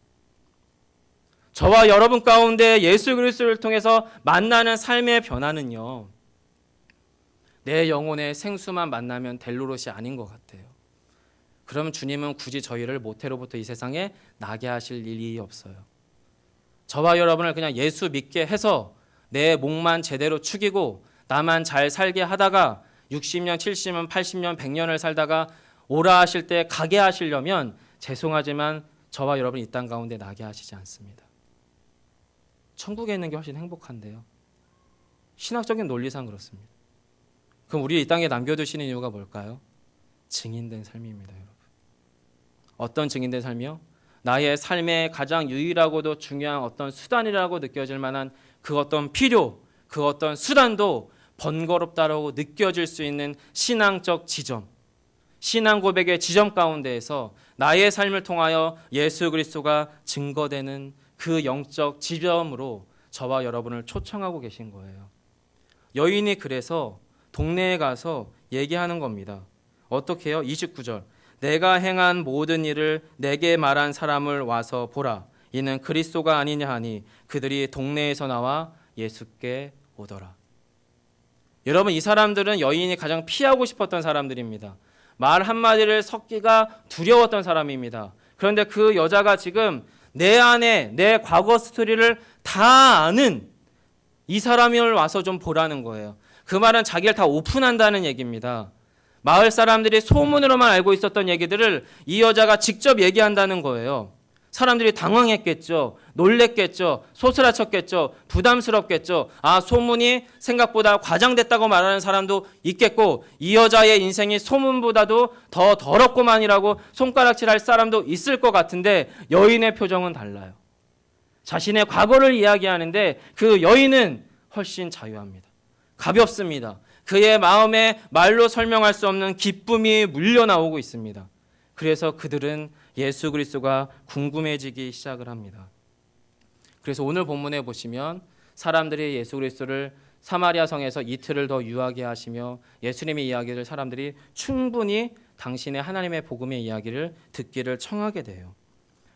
저와 여러분 가운데 예수 그리스도를 통해서 만나는 삶의 변화는요, 내 영혼의 생수만 만나면 될 노릇이 아닌 것 같아요. 그러면 주님은 굳이 저희를 모태로부터 이 세상에 나게 하실 일이 없어요. 저와 여러분을 그냥 예수 믿게 해서 내 목만 제대로 축이고 나만 잘 살게 하다가 60년, 70년, 80년, 100년을 살다가 오라 하실 때 가게 하시려면 죄송하지만 저와 여러분 이 땅 가운데 나게 하시지 않습니다. 천국에 있는 게 훨씬 행복한데요. 신학적인 논리상 그렇습니다. 그럼 우리 이 땅에 남겨두시는 이유가 뭘까요? 증인된 삶입니다, 여러분. 어떤 증인된 삶이요? 나의 삶의 가장 유일하고도 중요한 어떤 수단이라고 느껴질 만한 그 어떤 필요, 그 어떤 수단도 번거롭다라고 느껴질 수 있는 신앙적 지점, 신앙 고백의 지점 가운데에서 나의 삶을 통하여 예수 그리스도가 증거되는 그 영적 지점으로 저와 여러분을 초청하고 계신 거예요. 여인이 그래서 동네에 가서 얘기하는 겁니다. 어떻게 해요? 29절. 내가 행한 모든 일을 내게 말한 사람을 와서 보라. 이는 그리스도가 아니냐 하니 그들이 동네에서 나와 예수께 오더라. 여러분, 이 사람들은 여인이 가장 피하고 싶었던 사람들입니다. 말 한마디를 섞기가 두려웠던 사람입니다. 그런데 그 여자가 지금 내 안에 내 과거 스토리를 다 아는 이 사람을 와서 좀 보라는 거예요. 그 말은 자기를 다 오픈한다는 얘기입니다. 마을 사람들이 소문으로만 알고 있었던 얘기들을 이 여자가 직접 얘기한다는 거예요. 사람들이 당황했겠죠. 놀랬겠죠. 소스라쳤겠죠. 부담스럽겠죠. 아, 소문이 생각보다 과장됐다고 말하는 사람도 있겠고 이 여자의 인생이 소문보다도 더 더럽고만이라고 손가락질할 사람도 있을 것 같은데 여인의 표정은 달라요. 자신의 과거를 이야기하는데 그 여인은 훨씬 자유합니다. 가볍습니다. 그의 마음에 말로 설명할 수 없는 기쁨이 물려나오고 있습니다. 그래서 그들은 예수 그리스도가 궁금해지기 시작을 합니다. 그래서 오늘 본문에 보시면 사람들이 예수 그리스도를 사마리아 성에서 이틀을 더 유하게 하시며 예수님의 이야기를 사람들이 충분히 당신의 하나님의 복음의 이야기를 듣기를 청하게 돼요.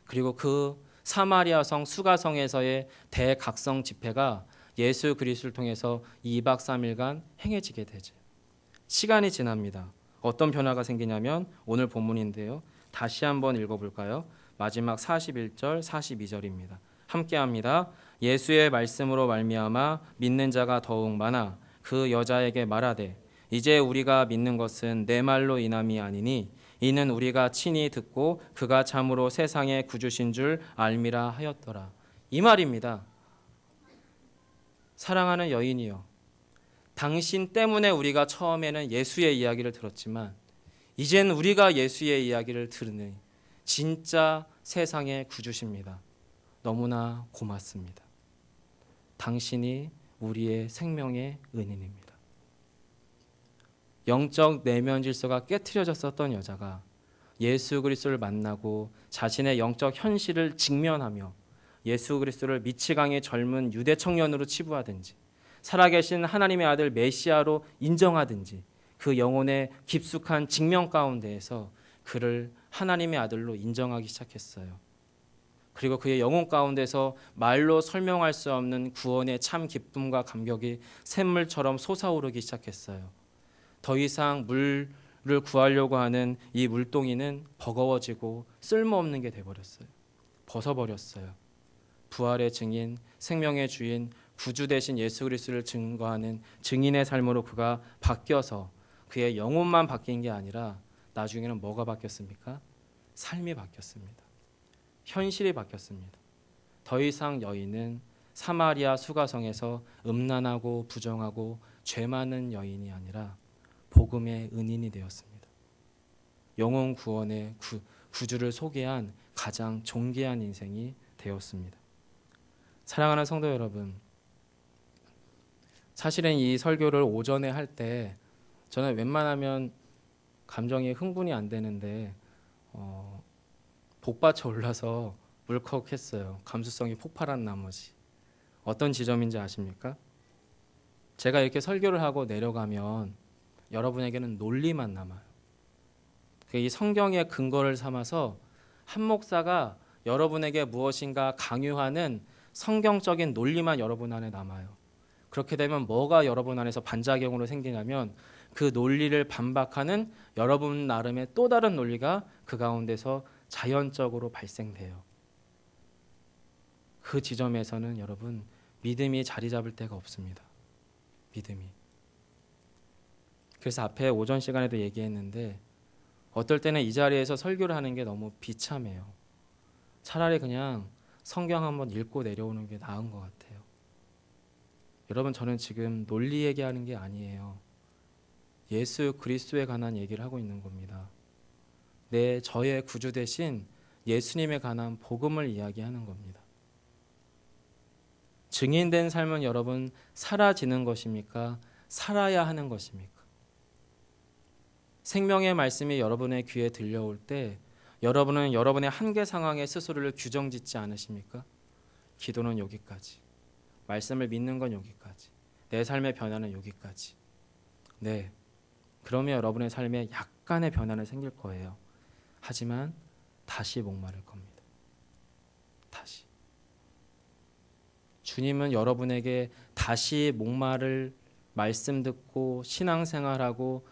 그리고 그 사마리아 성 수가성에서의 대각성 집회가 예수 그리스도를 통해서 2박 3일간 행해지게 되죠. 시간이 지납니다. 어떤 변화가 생기냐면 오늘 본문인데요. 다시 한번 읽어볼까요? 마지막 41절, 42절입니다. 함께합니다. 예수의 말씀으로 말미암아 믿는 자가 더욱 많아 그 여자에게 말하되 이제 우리가 믿는 것은 내 말로 인함이 아니니 이는 우리가 친히 듣고 그가 참으로 세상의 구주신 줄 알미라 하였더라. 이 말입니다. 사랑하는 여인이여, 당신 때문에 우리가 처음에는 예수의 이야기를 들었지만 이젠 우리가 예수의 이야기를 들으니 진짜 세상의 구주십니다. 너무나 고맙습니다. 당신이 우리의 생명의 은인입니다. 영적 내면 질서가 깨트려졌었던 여자가 예수 그리스도를 만나고 자신의 영적 현실을 직면하며 예수 그리스도를 미치광이 젊은 유대 청년으로 치부하든지 살아계신 하나님의 아들 메시아로 인정하든지 그 영혼의 깊숙한 직면 가운데에서 그를 하나님의 아들로 인정하기 시작했어요. 그리고 그의 영혼 가운데서 말로 설명할 수 없는 구원의 참 기쁨과 감격이 샘물처럼 솟아오르기 시작했어요. 더 이상 물을 구하려고 하는 이 물동이는 버거워지고 쓸모없는 게 돼버렸어요. 벗어버렸어요. 부활의 증인, 생명의 주인, 구주 되신 예수 그리스도를 증거하는 증인의 삶으로 그가 바뀌어서 그의 영혼만 바뀐 게 아니라 나중에는 뭐가 바뀌었습니까? 삶이 바뀌었습니다. 현실이 바뀌었습니다. 더 이상 여인은 사마리아 수가성에서 음란하고 부정하고 죄 많은 여인이 아니라 복음의 은인이 되었습니다. 영혼 구원의 구주를 소개한 가장 존귀한 인생이 되었습니다. 사랑하는 성도 여러분, 사실은 이 설교를 오전에 할 때 저는 웬만하면 감정이 흥분이 안 되는데 복받쳐 올라서 울컥했어요. 감수성이 폭발한 나머지. 어떤 지점인지 아십니까? 제가 이렇게 설교를 하고 내려가면 여러분에게는 논리만 남아요. 이 성경의 근거를 삼아서 한 목사가 여러분에게 무엇인가 강요하는 성경적인 논리만 여러분 안에 남아요. 그렇게 되면 뭐가 여러분 안에서 반작용으로 생기냐면 그 논리를 반박하는 여러분 나름의 또 다른 논리가 그 가운데서 자연적으로 발생돼요. 그 지점에서는 여러분 믿음이 자리 잡을 때가 없습니다. 믿음이. 그래서 앞에 오전 시간에도 얘기했는데 어떨 때는 이 자리에서 설교를 하는 게 너무 비참해요. 차라리 그냥 성경 한번 읽고 내려오는 게 나은 것 같아요. 여러분, 저는 지금 논리 얘기하는 게 아니에요. 예수 그리스도에 관한 얘기를 하고 있는 겁니다. 저의 구주 대신 예수님에 관한 복음을 이야기하는 겁니다. 증인된 삶은 여러분 사라지는 것입니까? 살아야 하는 것입니까? 생명의 말씀이 여러분의 귀에 들려올 때 여러분은 여러분의 한계 상황에 스스로를 규정짓지 않으십니까? 기도는 여기까지. 말씀을 믿는 건 여기까지. 내 삶의 변화는 여기까지. 네. 그러면 여러분의 삶에 약간의 변화는 생길 거예요. 하지만 다시 목마를 겁니다. 다시. 주님은 여러분에게 다시 목마를 말씀 듣고 신앙생활하고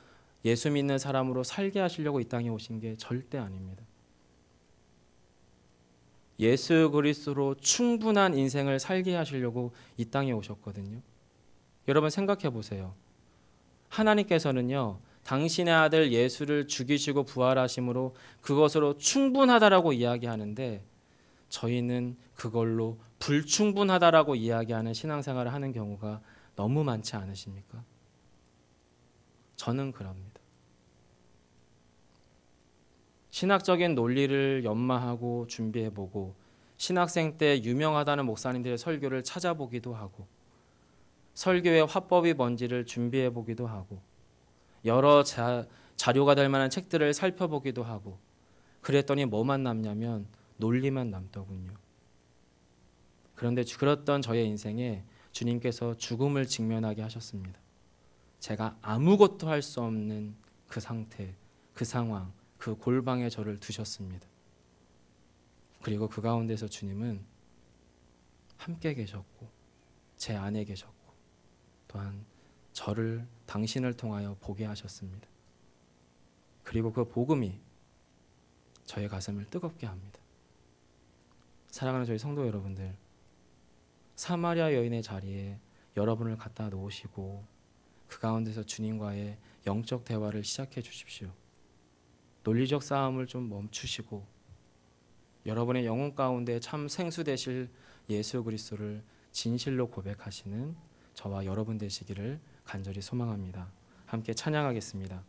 예수 믿는 사람으로 살게 하시려고 이 땅에 오신 게 절대 아닙니다. 예수 그리스도로 충분한 인생을 살게 하시려고 이 땅에 오셨거든요. 여러분 생각해 보세요. 하나님께서는요, 당신의 아들 예수를 죽이시고 부활하심으로 그것으로 충분하다라고 이야기하는데 저희는 그걸로 불충분하다라고 이야기하는 신앙생활을 하는 경우가 너무 많지 않으십니까? 저는 그럽니다. 신학적인 논리를 연마하고 준비해보고 신학생 때 유명하다는 목사님들의 설교를 찾아보기도 하고 설교의 화법이 뭔지를 준비해보기도 하고 여러 자료가 될 만한 책들을 살펴보기도 하고 그랬더니 뭐만 남냐면 논리만 남더군요. 그런데 그랬던 저의 인생에 주님께서 죽음을 직면하게 하셨습니다. 제가 아무것도 할 수 없는 그 상태, 그 상황, 그 골방에 저를 두셨습니다. 그리고 그 가운데서 주님은 함께 계셨고 제 안에 계셨고 또한 저를 당신을 통하여 보게 하셨습니다. 그리고 그 복음이 저의 가슴을 뜨겁게 합니다. 사랑하는 저희 성도 여러분들, 사마리아 여인의 자리에 여러분을 갖다 놓으시고 그 가운데서 주님과의 영적 대화를 시작해 주십시오. 논리적 싸움을 좀 멈추시고 여러분의 영혼 가운데 참 생수 되실 예수 그리스도를 진실로 고백하시는 저와 여러분 되시기를 간절히 소망합니다. 함께 찬양하겠습니다.